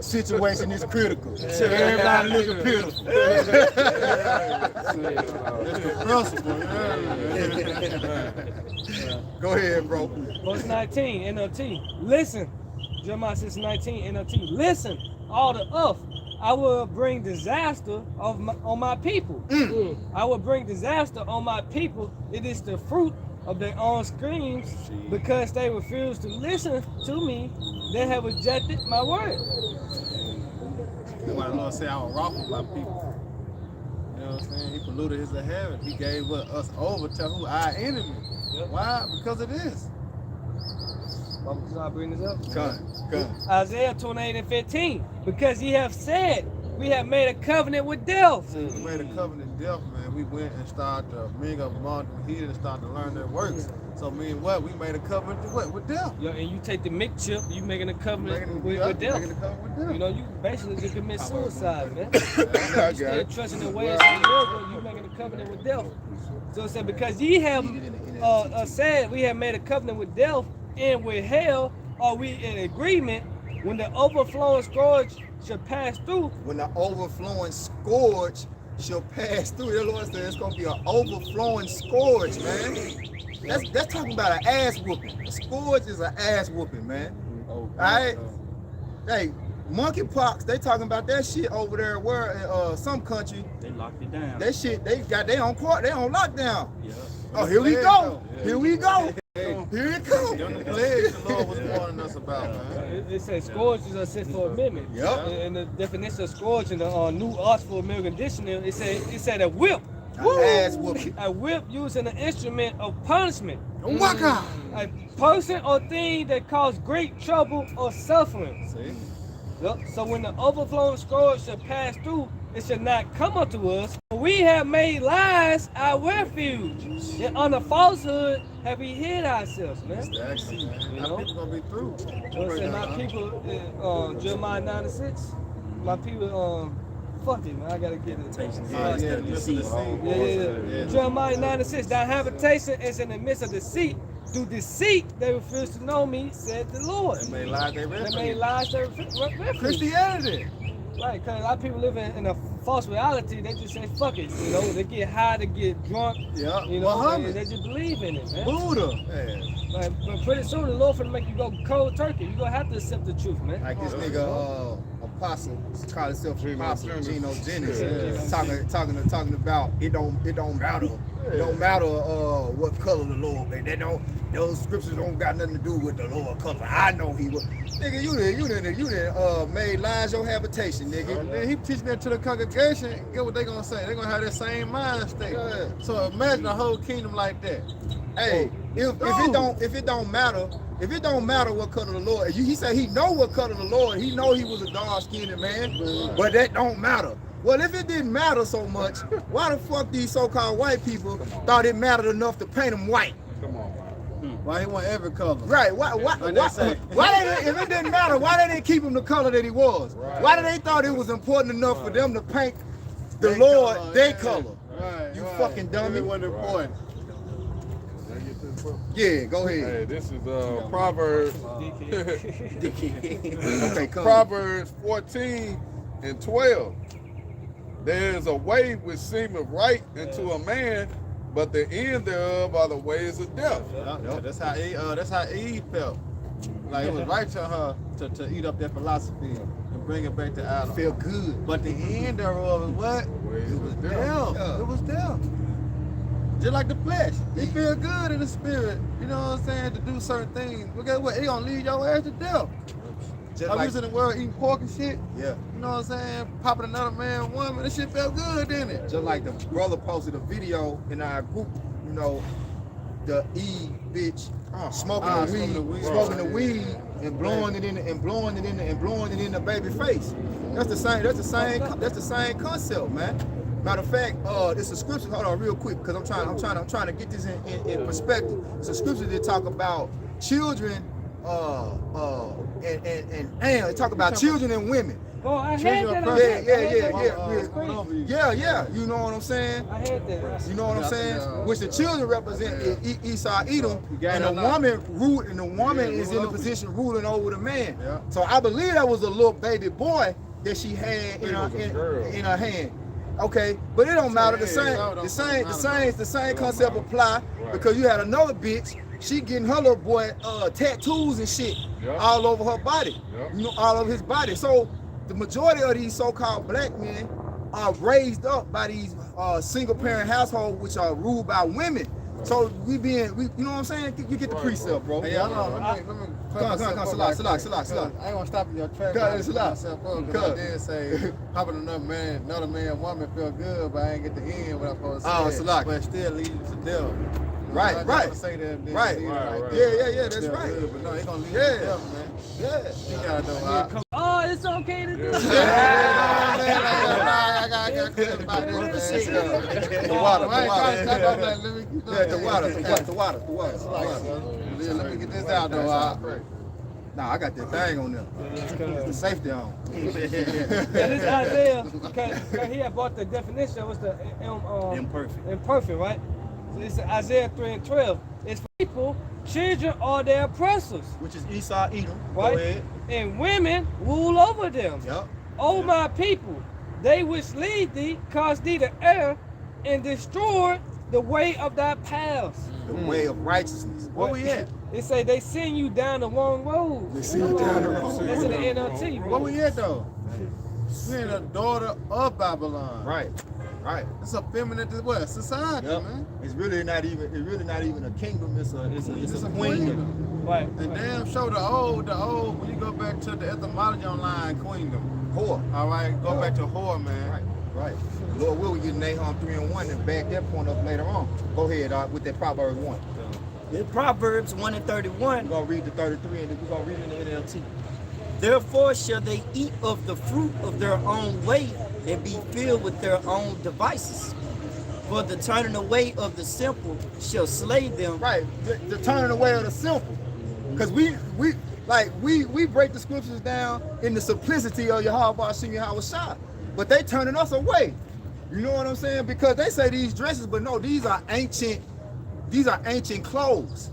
situation is critical. Everybody looking pitiful. Go ahead, bro. Verse 19 NLT. Listen, Jeremiah 6, 19 NLT. Listen, all the earth. I will bring disaster on my people. I will bring disaster on my people. It is the fruit of their own screams, because they refuse to listen to me. They have rejected my word. That's why the Lord said, I will rock with my people. You know what I'm saying? He polluted his heaven. He gave us over to who? Our enemy. Yep. Why? Because of this. Why would I bring this up? Come. Isaiah 28 and 15. Because ye have said, we have made a covenant with death. We made a covenant with death, man. We went and started to mingle among the heathen and started to learn their works. So mean what? We made a covenant with what? With death. Yeah, and you take the mick chip, you making a covenant with death. Making a covenant with death. You know, you basically just commit suicide, man. I got Instead it. of trusting the ways of the Lord, you making a covenant with death. So it said, because ye have said we have made a covenant with death, and with hell are we in agreement, when the overflowing scourge shall pass through. When the overflowing scourge shall pass through, the Lord said it's gonna be an overflowing scourge, man. That's talking about an ass whooping. A scourge is an ass whooping, man. All right. Hey, monkeypox, they talking about that shit over there where some country. They locked it down. That shit, they got they on lockdown. Yeah. Oh, here we go. Yeah. Here we go. Here it comes. Them the plagues the Lord was warning us about, man. It says scourge is a set for amendment. Yep. And the definition of scourge in the New Oxford American Dictionary, it said a whip. An ass whooping. A whip used as an instrument of punishment. Waka! A person or thing that caused great trouble or suffering. See? Yep. So when the overflowing scourge shall pass through, it shall not come unto us. We have made lies our refuge, and under falsehood have we hid ourselves, man. Exactly, man. You Now know? people gonna be through. And my people, Jeremiah 9:6, my people, fuck it, man, I gotta get it. Yeah. Jeremiah 9:6, thy habitation is in the midst of deceit. Through deceit, they refuse to know me, said the Lord. They made lies they They made refuge. lies their refuge. Christianity. Right, because a lot of people live in a false reality. They just say, fuck it. You know, they get high, they get drunk. Yeah. You know, Muhammad. they just believe in it, man. Buddha. Man. But pretty soon, the Lord finna make you go cold turkey. You're going to have to accept the truth, man. Like this nigga apostle, call himself apostle Geno Jennings, talking about it don't matter. It don't matter what color the Lord, man. Those scriptures don't got nothing to do with the Lord color. I know he was. Nigga, you done made lies your habitation, nigga. And then he teaching that to the congregation. Get what they gonna say? They gonna have that same mind state. Yeah. So imagine a whole kingdom like that. Hey, if it don't matter what color the Lord, he said he know what color the Lord. He know he was a dark-skinned man, but that don't matter. Well, if it didn't matter so much, why the fuck these so-called white people thought it mattered enough to paint them white? Come on, man. Why he want every color? Right? Why if it didn't matter, why they didn't keep him the color that he was? Right. Why did they thought it was important enough for them to paint the They Lord color, their yeah. color? Right, You right. fucking dummy. It wasn't important. Can I get this, bro? Yeah, go ahead. Hey, this is Proverbs. Okay, come. Proverbs 14:12. There is a way which seemeth right unto a man, but the end thereof are the ways of death. Yeah, that's how Eve felt. Like it was right to her to eat up that philosophy and bring it back to Adam. Feel good. But the end thereof is what? Ways It was of death. Yeah. It was death. Just like the flesh. It feel good in the spirit, you know what I'm saying, to do certain things. But guess what? It gonna lead your ass to death. Just I like, was in the world eating pork and shit. yeah. You know what I'm saying? Popping another man, woman. That shit felt good, didn't it? Just like the brother posted a video in our group, you know, the E bitch smoking the weed and blowing it in the baby face. That's the same concept, man. Matter of fact, it's a scripture. Hold on, real quick, because I'm trying to get this in perspective. It's a scripture that talk about children, and they talk about children and women. Oh, I had Children that. are on perfect. that. Yeah. You know what I'm saying? I had that. You know what I'm saying? Which the children represent Esau, Edom, got and it the or not? woman is in the rule over position ruling over the man. Yeah. So I believe that was a little baby boy that she had in was a girl. her hand. Okay, but it don't matter. The same concept apply because you had another bitch. She getting her little boy tattoos and shit Yeah. all over her body. Yeah. You know, all over his body. So the majority of these so-called black men are raised up by these single-parent households, which are ruled by women. So you know what I'm saying? You get the precept, bro. Hey, hold on. Let me Come on, Salah. I ain't gonna stop in your track. Go ahead, Because I did say popping another man, woman feel good, but I ain't get the end what I'm supposed to say. Oh, Salah. But it still leads you to death. Right. Say that, then Right. lead it Right. there. Yeah, that's Feel right. good, but no, it gonna lead you Yeah. to death, man. Yeah. You gotta know. Oh, it's okay to do Yeah. that. I got clear about this, man. The water. Let me keep Yeah, the water. Let me get this out, though. Nah, I got that thing on there. The safety on. Yeah, this Isaiah, because he had brought the definition, it was the imperfect, right? So it's Isaiah 3:12. It's people, children are their oppressors, Which is Esau, Edom. right? Go ahead. And women rule over them. Yep. O my people, they which lead thee cause thee to err and destroy the way of thy paths. The way of righteousness. Where we at? They say they send you down the wrong road. They send you down the wrong That's in the NLT, Where bro. we at, though? We in a daughter of Babylon. Right. It's a feminine society, Yep. man. It's really not even a kingdom. It's a queen. queendom. Right. And damn sure the old, when you go back to the etymology online, queendom. Whore. All right, go back to whore, man. Right. Lord will get Nahum 3:1 and back that point up later on. Go ahead with that Proverbs 1. In Proverbs 1:31, We're gonna read the 33 and then we're gonna read it in the NLT. therefore shall they eat of the fruit of their own way, and be filled with their own devices. For the turning away of the simple shall slay them. Right, the turning away of the simple. Because we break the scriptures down in the simplicity of Yahweh Hashem Yahweh Shai. But they turning us away. You know what I'm saying? Because they say these dresses, but no, these are ancient clothes.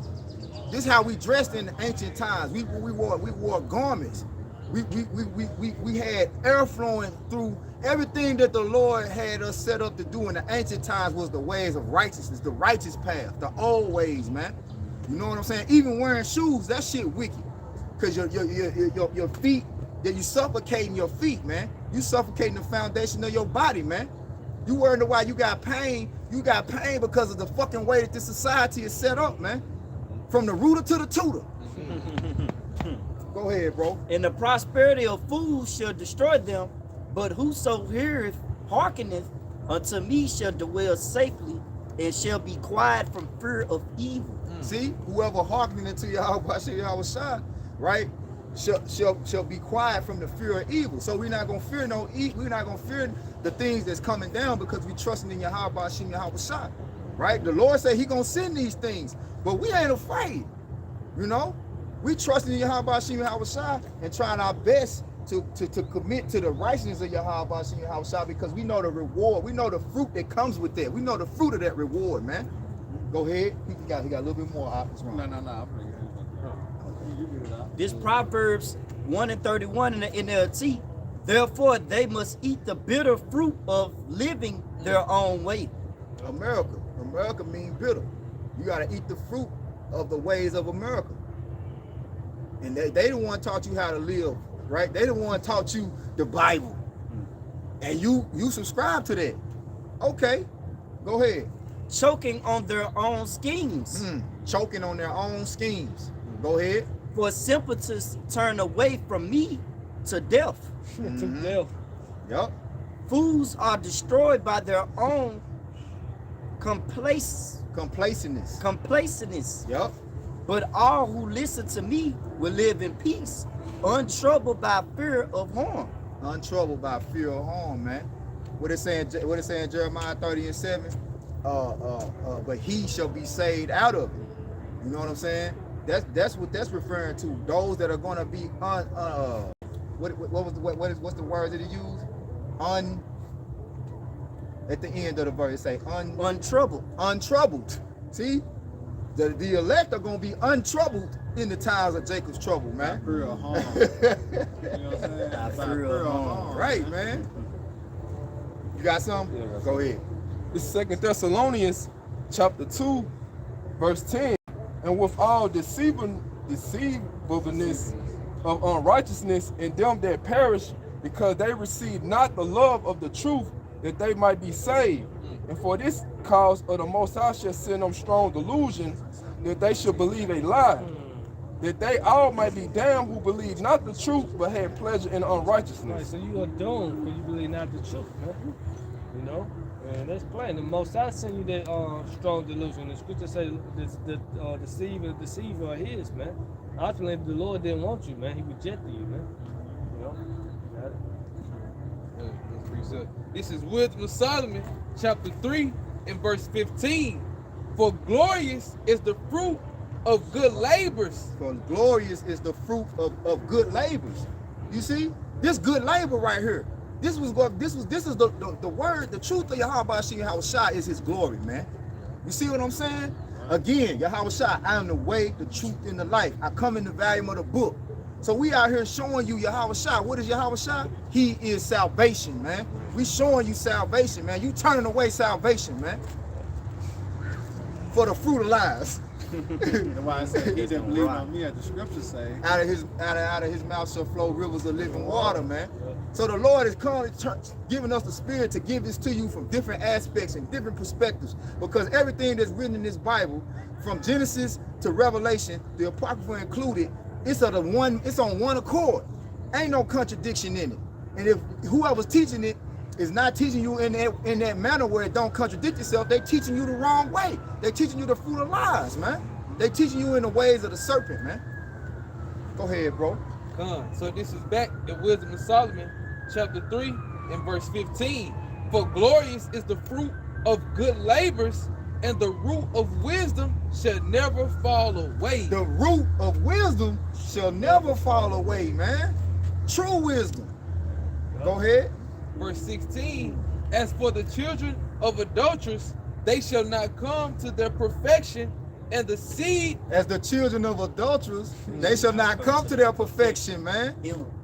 This is how we dressed in the ancient times. We wore garments. We had air flowing through. Everything that the Lord had us set up to do in the ancient times was the ways of righteousness, the righteous path, the old ways, man. You know what I'm saying? Even wearing shoes, that shit wicked. Cause your feet, that you suffocating your feet, man. You suffocating the foundation of your body, man. You wondering why you got pain. You got pain because of the fucking way that this society is set up, man. From the rooter to the tutor. Go ahead, bro. And the prosperity of fools shall destroy them, but whoso heareth, hearkeneth unto me shall dwell safely, and shall be quiet from fear of evil. See, whoever hearkening unto Yahweh Shai, right, shall be quiet from the fear of evil. So we're not gonna fear no evil. We're not gonna fear the things that's coming down because we trusting in Yahweh Shai, right? The Lord said He gonna send these things, but we ain't afraid. You know, we trusting in Yahweh Shai and trying our best to commit to the righteousness of Yahweh Shai because we know the reward. We know the fruit that comes with that. We know the fruit of that reward, man. Go ahead. He got a little bit more options. No. This Proverbs 1:31 in the NLT. Therefore, they must eat the bitter fruit of living their own way. America means bitter. You got to eat the fruit of the ways of America. And they the one taught you how to live, right? They the one taught you the Bible. And you subscribe to that. Okay, go ahead. Choking on their own schemes. Choking on their own schemes. Go ahead. For simpletons turn away from me to death. To death. Yep. Fools are destroyed by their own complacentness. Yep. But all who listen to me will live in peace, untroubled by fear of harm. Untroubled by fear of harm, man. What it saying Jeremiah 30:7? But he shall be saved out of it. You know what I'm saying? That's what that's referring to. Those that are gonna be what's the word that he used? At the end of the verse, it say Untroubled. untroubled. See? The elect are gonna be untroubled in the times of Jacob's trouble, man. Fear of harm. You know what I'm saying? By fear of harm. Right, man. You got something? Yeah, I got Go ahead. It's 2 Thessalonians chapter 2, verse 10. And with all deceivableness of unrighteousness in them that perish, because they receive not the love of the truth, that they might be saved. And for this cause of the Most High shall send them strong delusions, that they should believe a lie, that they all might be damned who believe not the truth, but had pleasure in Right, unrighteousness. so you are doomed because you believe not the truth, man. You know? And that's plain. The Most High send you that strong delusion. The scripture say the deceiver are his, man. Ultimately, the Lord didn't want you, man. He rejected you, man. You know? Got it. This is Wisdom of Solomon, chapter 3 and verse 15. For glorious is the fruit of good labors. For glorious is the fruit of good labors. You see? This good labor right here. This is the word, the truth of Yahweh Shai is his glory, man. You see what I'm saying? Again, Yahweh Shai, I am the way, the truth, and the life. I come in the volume of the book. So we out here showing you Yahweh Shai. What is Yahweh Shai? He is salvation, man. We showing you salvation, man. You turning away salvation, man. For the fruit of lies. That's why I said he didn't believe on me, as the scriptures say. Out of his mouth shall flow rivers of living water, man. So the Lord is giving us the spirit to give this to you from different aspects and different perspectives. Because everything that's written in this Bible, from Genesis to Revelation, the Apocrypha included, it's on one accord. Ain't no contradiction in it. And if whoever's teaching it is not teaching you in that manner where it don't contradict itself, they teaching you the wrong way. They teaching you the fruit of lies, man. They teaching you in the ways of the serpent, man. Go ahead, bro. So this is back in Wisdom of Solomon, chapter 3 in verse 15. For glorious is the fruit of good labors, and the root of wisdom shall never fall away. The root of wisdom shall never fall away, man. True wisdom. Go ahead. Verse 16. As for the children of adulterers, they shall not come to their perfection, and the seed As the children of adulterers, they shall not come to their perfection, man.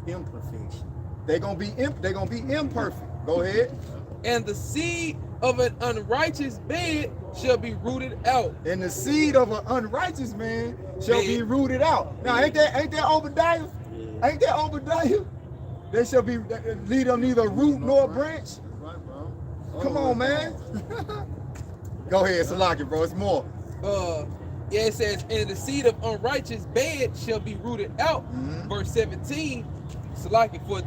Imperfection. They're gonna be imperfect. Go ahead. and the seed of an unrighteous bed shall be rooted out. And the seed of an unrighteous man shall be rooted out. Now, ain't that Obadiah? Ain't that Obadiah? They shall be lead them neither root nor branch. Right, bro. Come on, man. Go ahead, Salaki, bro. It's more. Yeah, it says, and the seed of unrighteous bed shall be rooted out. Verse 17, Salaki, for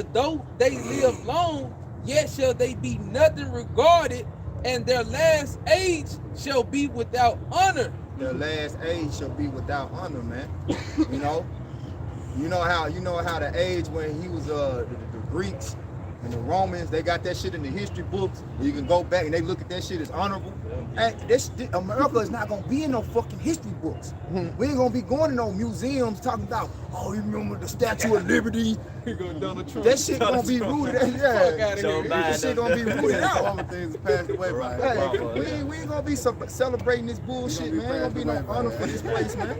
though they live long, yet shall they be nothing regarded, and their last age shall be without honor. Their last age shall be without honor, man. You know how the age when he was the Greeks and the Romans, they got that shit in the history books where you can go back and they look at that shit as honorable. And America is not gonna be in no fucking history books. We ain't gonna be going to no museums talking about, oh, you remember the Statue of Liberty? Here goes Donald Trump. That shit gonna be rooted. Fuck outta Yeah, here. that shit gonna be rooted out. All the things that passed away, right? Hey, we ain't gonna be celebrating this bullshit, man. Ain't gonna be no honor for this place, man.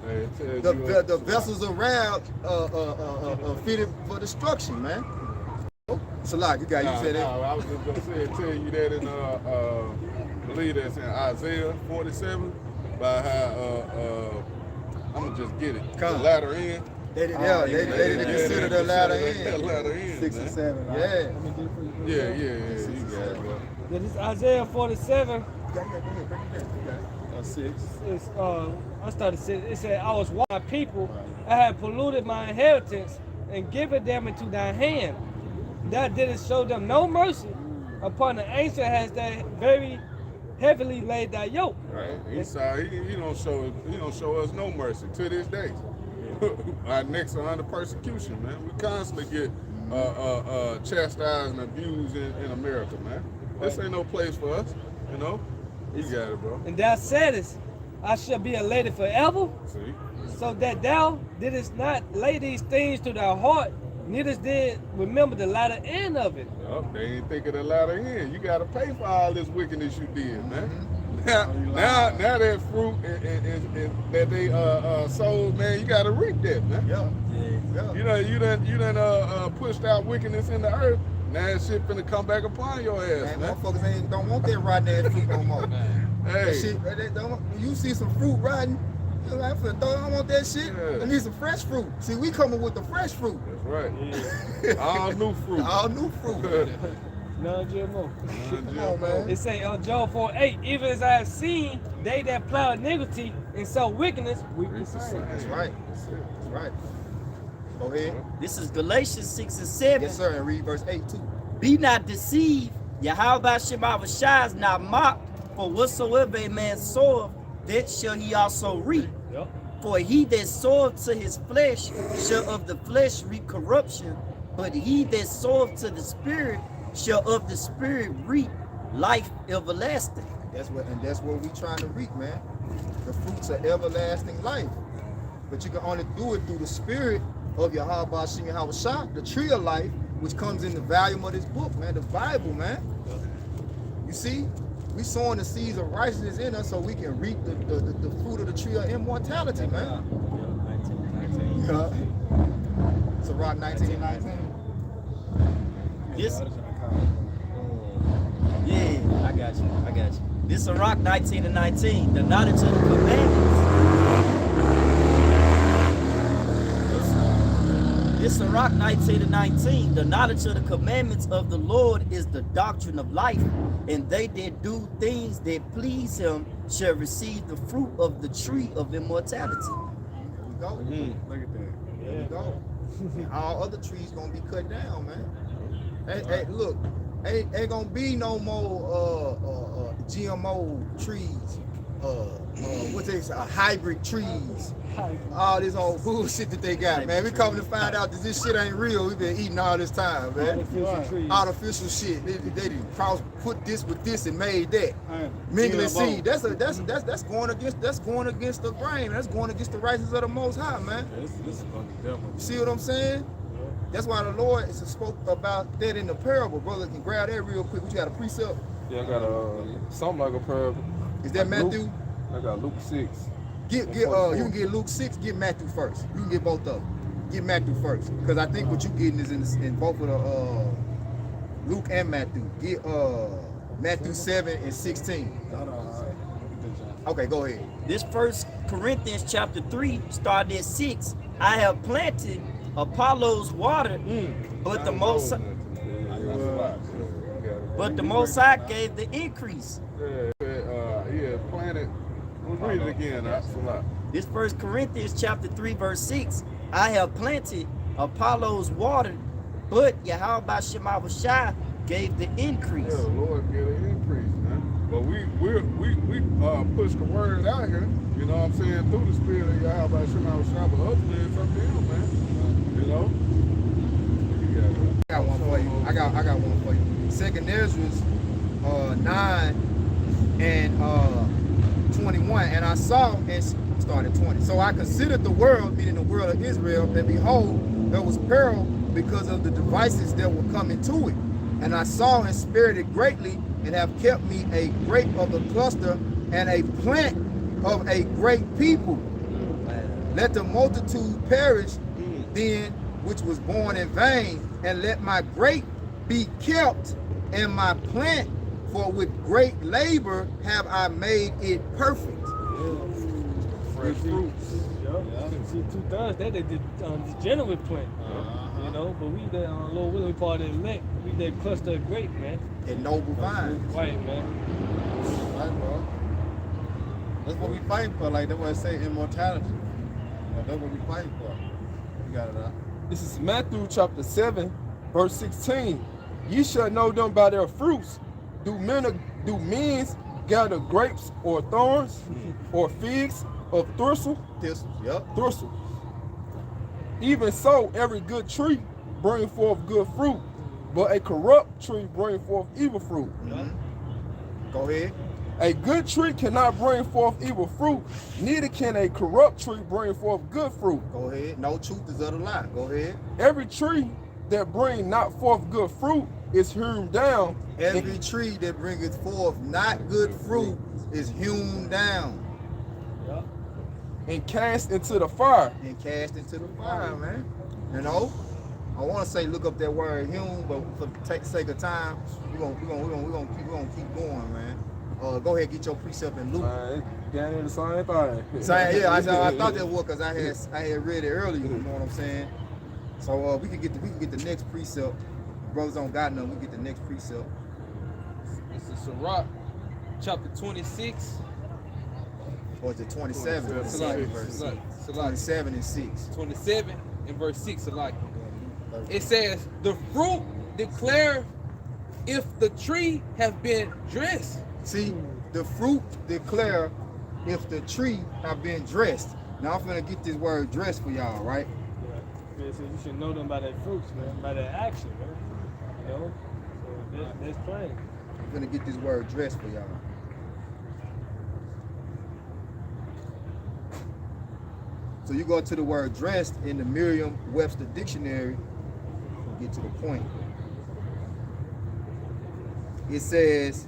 Hey, it tells you, The vessels around fitted for destruction, man. Salak, you said that. I was just gonna say, tell you that in I believe that's in Isaiah 47, by how I'm gonna just get it. Come. The latter end. They didn't consider the latter The end. latter end. 6 and man. 7. Yeah. Yeah. You got it, bro. Yeah, this Isaiah 47. Go ahead. 6. It's, I started saying, it said, I was my people, I had polluted my inheritance and given them into thy hand. Thou didst show them no mercy. Upon the ancient has that very heavily laid thy yoke. Right. Esau, he don't show us no mercy to this day. Our necks are under persecution, man. We constantly get chastised and abused in America, man. This ain't no place for us, you know. You got it, bro. And thou saidest, I shall be a lady forever, See? so that thou didst not lay these things to thy heart, neither did remember the latter end of it. Yup, they ain't think of the latter end. You gotta pay for all this wickedness you did, man. Now that fruit and that they sold, man, you gotta reap that, man. Yeah. You done pushed out wickedness in the earth. Now that shit finna come back upon your ass, Man, man. motherfuckers don't want that rotten ass fruit no more. That Hey, shit, you see some fruit rotten, you're like, I don't want that shit. Yeah. I need some fresh fruit. See, we coming with the fresh fruit. that's right. All new fruit. All new fruit. None GMO. Come on, man. It say on Job 4:8, even as I have seen, they that plow iniquity and sow wickedness, weakness is sin. That's right. That's right. Go ahead. This is Galatians 6 and 7. Yes, sir. And read verse 8 too. Be not deceived. Yahweh Shema Shai is not mocked. For whatsoever a man soweth, that shall he also reap. Yep. For he that soweth to his flesh shall of the flesh reap corruption, but he that soweth to the spirit shall of the spirit reap life everlasting. That's what we trying to reap, man. The fruits of everlasting life. But you can only do it through the spirit of Yahweh Shem Yahweh Shah, the tree of life, which comes in the volume of this book, man, the Bible, man. You see, we sowing the seeds of righteousness in us so we can reap the fruit of the tree of immortality, man. Yeah. So rock 19 and 19. This, yeah, I got you. This is Rock 19 and 19. The knowledge of the commandments. This is Rock 19 and 19. The knowledge of the commandments of the Lord is the doctrine of life, and they that do things that please him shall receive the fruit of the tree of immortality. There we go. Look at that. There we go. And all other trees gonna be cut down, man. Hey, look, ain't gonna be no more GMO trees. what they say, hybrid trees. All this old bullshit that they got, man. We coming to find out that this shit ain't real. We've been eating all this time, man. Artificial trees. Artificial shit. They didn't put this with this and made that. Mingling seed. That's going against the grain. That's going against the righteousness of the Most High, man. This is on the devil. You see what I'm saying? That's why the Lord spoke about that in the parable. Brother can grab that real quick. What you got, a precept? Yeah, I got something like a parable. Is that Like Matthew? Luke. I got Luke 6. You can get Luke 6, get Matthew first. You can get both of them. Get Matthew first. Because I think what you getting is in both of the Luke and Matthew. Get Matthew 7 and 16. Okay, go ahead. This 1 Corinthians chapter 3 started at 6. I have planted, Apollos watered, but the Most High gave the increase. Yeah, planted. Read it again. That's a lot. This 1 Corinthians chapter 3 verse 6. I have planted, Apollos watered, but Yahweh Shema Shai gave the increase. Yeah, the Lord get an increase, man. But we push the word out here. You know what I'm saying? Through the spirit of Yahweh Shema Shai, but ultimately it's up to him, man. You know. I got one for you. I got one for you. Second Ezra 9 and 21, and I saw and started 20. So I considered the world, meaning the world of Israel, and behold, there was peril because of the devices that were coming to it. And I saw and spared it greatly, and have kept me a grape of the cluster and a plant of a great people. Let the multitude perish then which was born in vain, and let my grape be kept and my plant, for with great labor have I made it perfect. Fresh fruits. See, 2/3 that they did degenerate plant. You know, but we the Lord willing, we part of the elect. We that cluster of grape, man. And noble vine. Right, man. Right, bro. That's what we fighting for. Like that's what I say, immortality. That's what we fighting for. You got it out. This is Matthew chapter 7, verse 16. Ye shall know them by their fruits. Do men gather grapes or thorns, or figs of thistle? Thistle. Even so, every good tree bring forth good fruit, but a corrupt tree bring forth evil fruit. Go ahead. A good tree cannot bring forth evil fruit, neither can a corrupt tree bring forth good fruit. Go ahead. No truth is of the lie. Go ahead. Every tree that bring not forth good fruit is hewn down. Every tree that bringeth forth not good fruit is hewn down. And cast into the fire. And cast into the fire, man. You know? I want to say look up that word hewn, but for the sake of time, we're gonna keep going, man. Go ahead, get your precept in Luke. Down in the same thing. Yeah, I thought that was because I had read it earlier. You know what I'm saying? So we can get the next precept. Brothers don't got none. We get the next precept. This is Sirach, chapter 26. Or is it 27? 27 and 6. 27 and verse 6 alike. It says, the fruit declare if the tree have been dressed. See, the fruit declare if the tree have been dressed. Now I'm gonna get this word dressed for y'all, right? Yeah, so you should know them by their fruits, man, by their action, man. You know? So that's plain. I'm gonna get this word dressed for y'all. So you go to the word dressed in the Merriam-Webster dictionary, we'll get to the point. It says,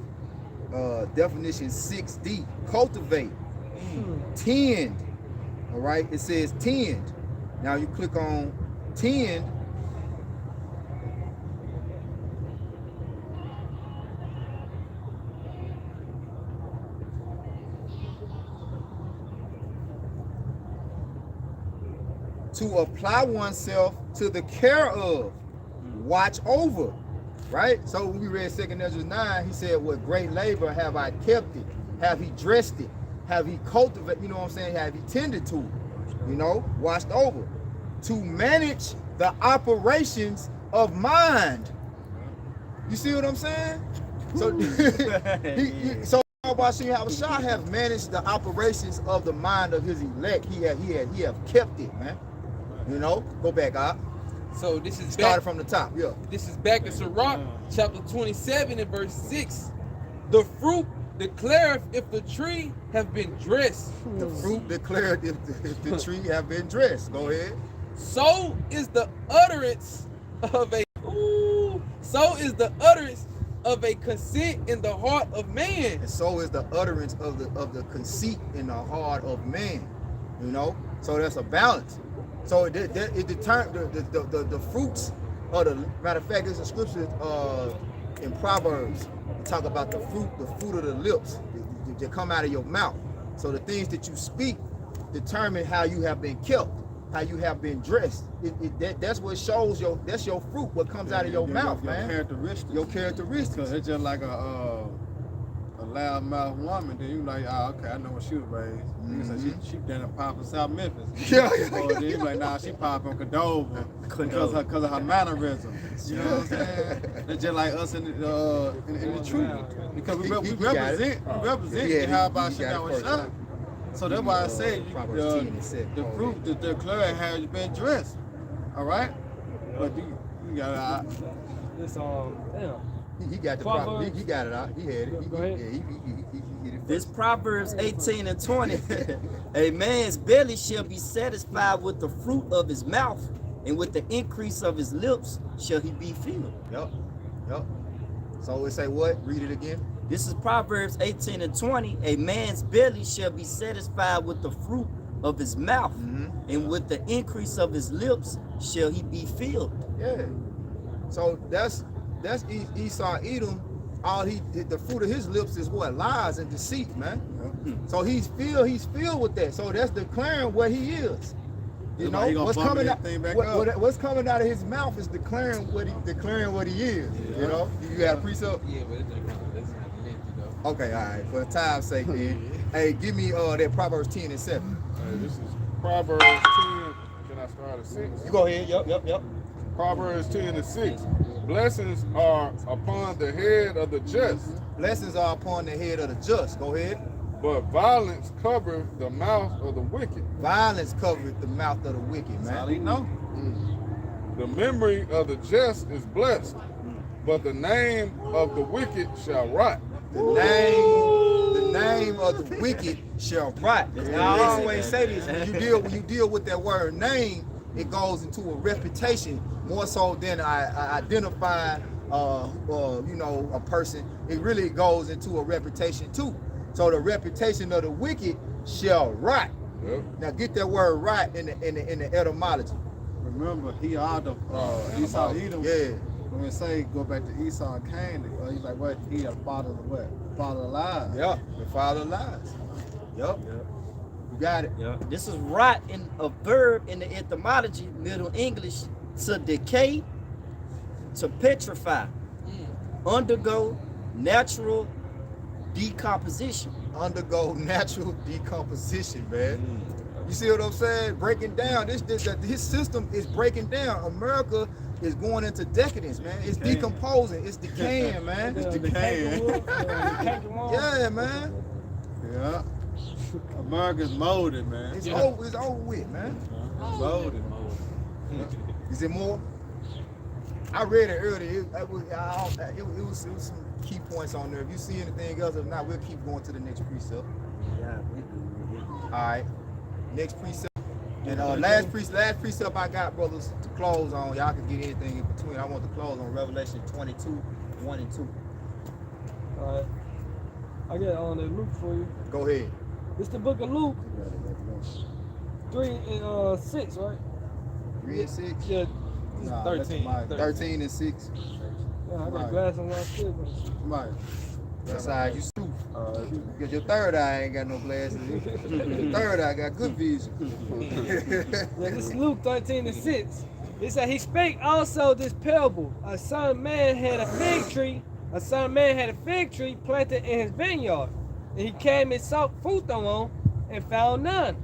definition 6D, cultivate, tend, all right? It says tend. Now you click on tend, to apply oneself to the care of, watch over, right? So when we read 2 Ezra 9, he said, with great labor have I kept it, have he dressed it, have he cultivated, you know what I'm saying, have he tended to it, you know, watched over, to manage the operations of mind. You see what I'm saying? So, so Yahushua Yahushua have managed the operations of the mind of his elect. He have kept it, man. You know, go back up. So this is Started back, from the top, yeah. this is back in Sirach, chapter 27 and verse 6. The fruit declareth if the tree have been dressed. The fruit declared if the tree have been dressed. Go ahead. So is the utterance of a consent in the heart of man. And so is the utterance of the conceit in the heart of man. You know, so that's a balance. So it determines the fruits of the matter of fact. There's a scripture in Proverbs to talk about the fruit of the lips that come out of your mouth. So the things that you speak determine how you have been kept, how you have been dressed. That's what shows that's your fruit, what comes out of your mouth, man. Characteristics. Your characteristics. Because it's just like a loudmouth woman. Then you like, oh, okay, I know what she was raised. You say she down in pop in South Memphis. Yeah. Or then you like, nah, she pop in Cordova because of her mannerisms. You know what I'm saying? It's just like us in the truth. Because we represent how about she got what shot. So that's why I say the fruit that declare how you been dressed. All right? But you got This damn. He got the problem. He got it out. He had it. Go ahead. He hit it. This Proverbs 18 and 20. A man's belly shall be satisfied with the fruit of his mouth, and with the increase of his lips shall he be filled. Yep. So it say what? Read it again. This is Proverbs 18 and 20. A man's belly shall be satisfied with the fruit of his mouth, and with the increase of his lips shall he be filled. Yeah. So that's Esau Edom. The fruit of his lips is what? Lies and deceit, man. So he's filled with that. So that's declaring what he is. You know, what's coming out of his mouth is declaring what he is. Yeah. You know, you got a precept? Yeah, but that's not lengthy though. Okay, all right. For time's sake, then. Hey, give me that Proverbs 10 and 7. This is Proverbs 10. Can I start at 6? You go ahead. Yep. Proverbs 10 and 6. Blessings are upon the head of the just. Blessings are upon the head of the just. Go ahead. But violence covereth the mouth of the wicked. Violence covereth the mouth of the wicked, man. that's all he know. The memory of the just is blessed, but the name of the wicked shall rot. The name of the wicked shall rot. Now, I always say this: when you deal with that word name, it goes into a reputation more so than identifying, a person. It really goes into a reputation too. So the reputation of the wicked shall rot. Yep. Now get that word rot in the etymology. Remember, he are the Esau Edom. Yeah. When we say go back to Esau and Cain, he's like, what? He a father of what? Father of lies. Yep. The father of lies. Yep. You got it. Yeah. This is rot in a verb in the etymology, Middle English, to decay, to petrify, undergo natural decomposition. Undergo natural decomposition, man. You see what I'm saying? Breaking down. His system is breaking down. America is going into decadence, man. It's decomposing. It's decaying, man. It's decaying. Yeah, man. Yeah. America's molded, man. It's over with, man. Molded. Is it more? I read it earlier. It was some key points on there. If you see anything else, if not, we'll keep going to the next precept. All right. Next precept. And last precept I got, brothers, to close on. Y'all can get anything in between. I want to close on Revelation 22, 1 and 2. All right. I got on the Luke for you. Go ahead. It's the book of Luke 3 and 6, right? 3 and 6? Yeah. Nah, 13. 13 and 6. Yeah, I got Right. glasses on my still. Right. That's how you stupid. Because your third eye ain't got no glasses. Your third eye got good vision. Yeah, this is Luke 13 and 6. It said, he spake also this parable. A certain man had a fig tree planted in his vineyard. And he came and sought fruit thereon and found none.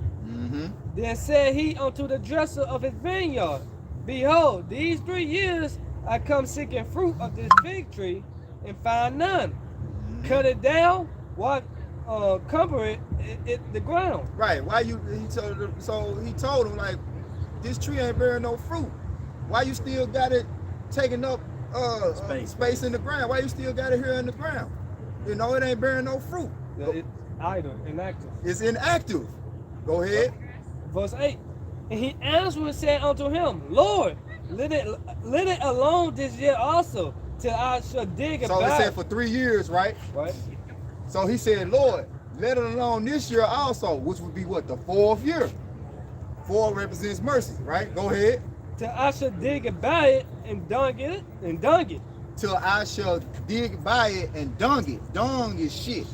Then said he unto the dresser of his vineyard, behold, these 3 years I come seeking fruit of this fig tree and find none. Cut it down, cover the ground. Right. Why you? He told him like, this tree ain't bearing no fruit. Why you still got it taking up space in the ground? Why you still got it here in the ground? You know, it ain't bearing no fruit. It's idle, inactive. It's inactive. Go ahead. Verse 8. And he answered and said unto him, Lord, let it alone this year also, till I shall dig So about it said for 3 years, right? Right. So he said, Lord, let it alone this year also, which would be what, the 4th year. 4 represents mercy, right? Go ahead. Till I shall dig about it and dung it. Till I shall dig by it and dung it. Dung is shit.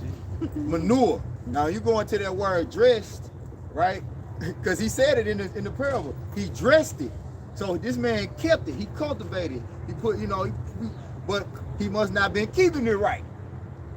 Manure. Now you go into that word dressed, right? Because he said it in the parable. He dressed it. So this man kept it. He cultivated it. He put, you know, but he must not been keeping it right.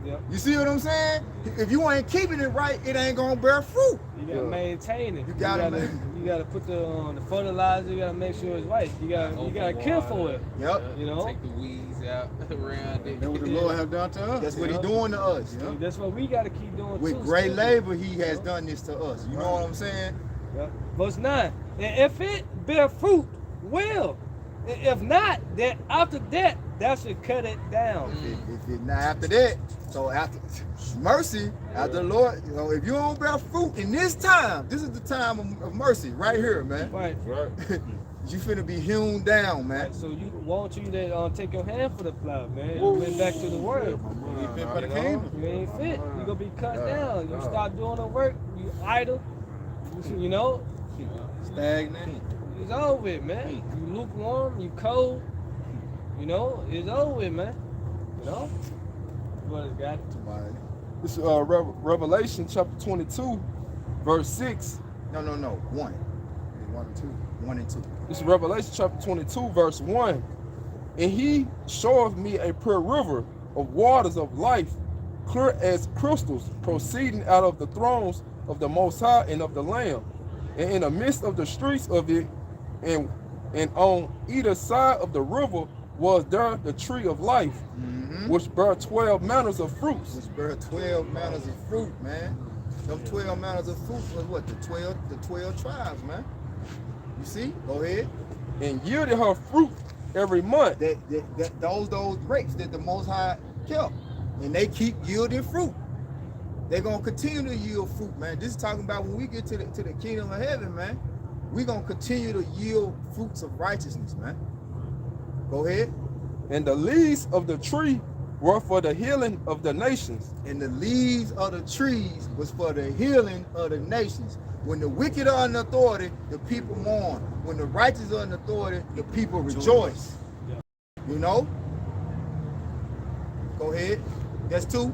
Yep. You see what I'm saying? If you ain't keeping it right, it ain't gonna bear fruit. You gotta maintain it. You gotta put the fertilizer. You gotta make sure it's right. You gotta care for it. Yep. You know. Take the weeds out around it. That's what the Lord have done to us. That's what he doing to us. Yeah. That's what we gotta keep doing. With too, great still. labor, he has done this to us. You know what I'm saying? Yep. Verse 9. And if it bear fruit, well. If not, then after that, thou should cut it down. If it not after that, so after mercy, after the Lord, you know, if you don't bear fruit in this time, this is the time of mercy right here, man. Right. You finna be hewn down, man. Right. So you want you to take your hand for the plow, man. You went back to the word. You fit for the kingdom. You ain't fit. You gonna be cut down. You stop doing the work. You idle. You know. Stagnant. It's over with, man. You lukewarm. You cold. You know. It's over with, man. You know. What it got to buy. This Revelation chapter 22, verse 6. No. 1. 1 and 2. 1 and 2. This is Revelation chapter 22, verse 1. And he showeth me a pure river of waters of life, clear as crystals, proceeding out of the thrones of the Most High and of the Lamb. And in the midst of the streets of it, and on either side of the river was there the tree of life, which bare 12 manners of fruits. Which bear 12 manners of fruit, man. Them 12 manners of fruit was what? The 12 tribes, man. You see? Go ahead. And yielded her fruit every month. Those grapes that the Most High kept. And they keep yielding fruit. They're gonna continue to yield fruit, man. This is talking about when we get to the kingdom of heaven, man. We're gonna continue to yield fruits of righteousness, man. Go ahead. And the leaves of the tree were for the healing of the nations. And the leaves of the trees was for the healing of the nations. When the wicked are in authority, the people mourn. When the righteous are in authority, the people rejoice. You know? Go ahead. That's 2.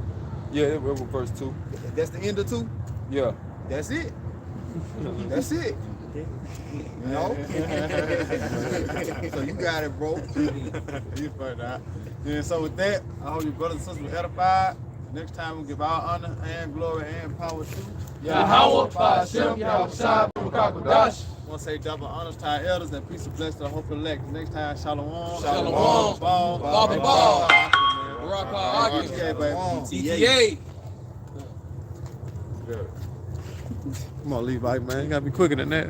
Yeah, it was verse 2. That's the end of 2. Yeah. That's it. That's it. You know? So you got it, bro. You find out. And so with that, I hope your brothers and sisters were edified. Next time we'll give our honor and glory and power to Yahweh, Ba'ashem, Yahushua, Barakadash. I want to say double honors to our elders and peace and blessings to the hopeful elect. Next time, shalom. Shalom. Ball. Ball. Rock our TTA. Come on, Levi, man. You got to be quicker than that.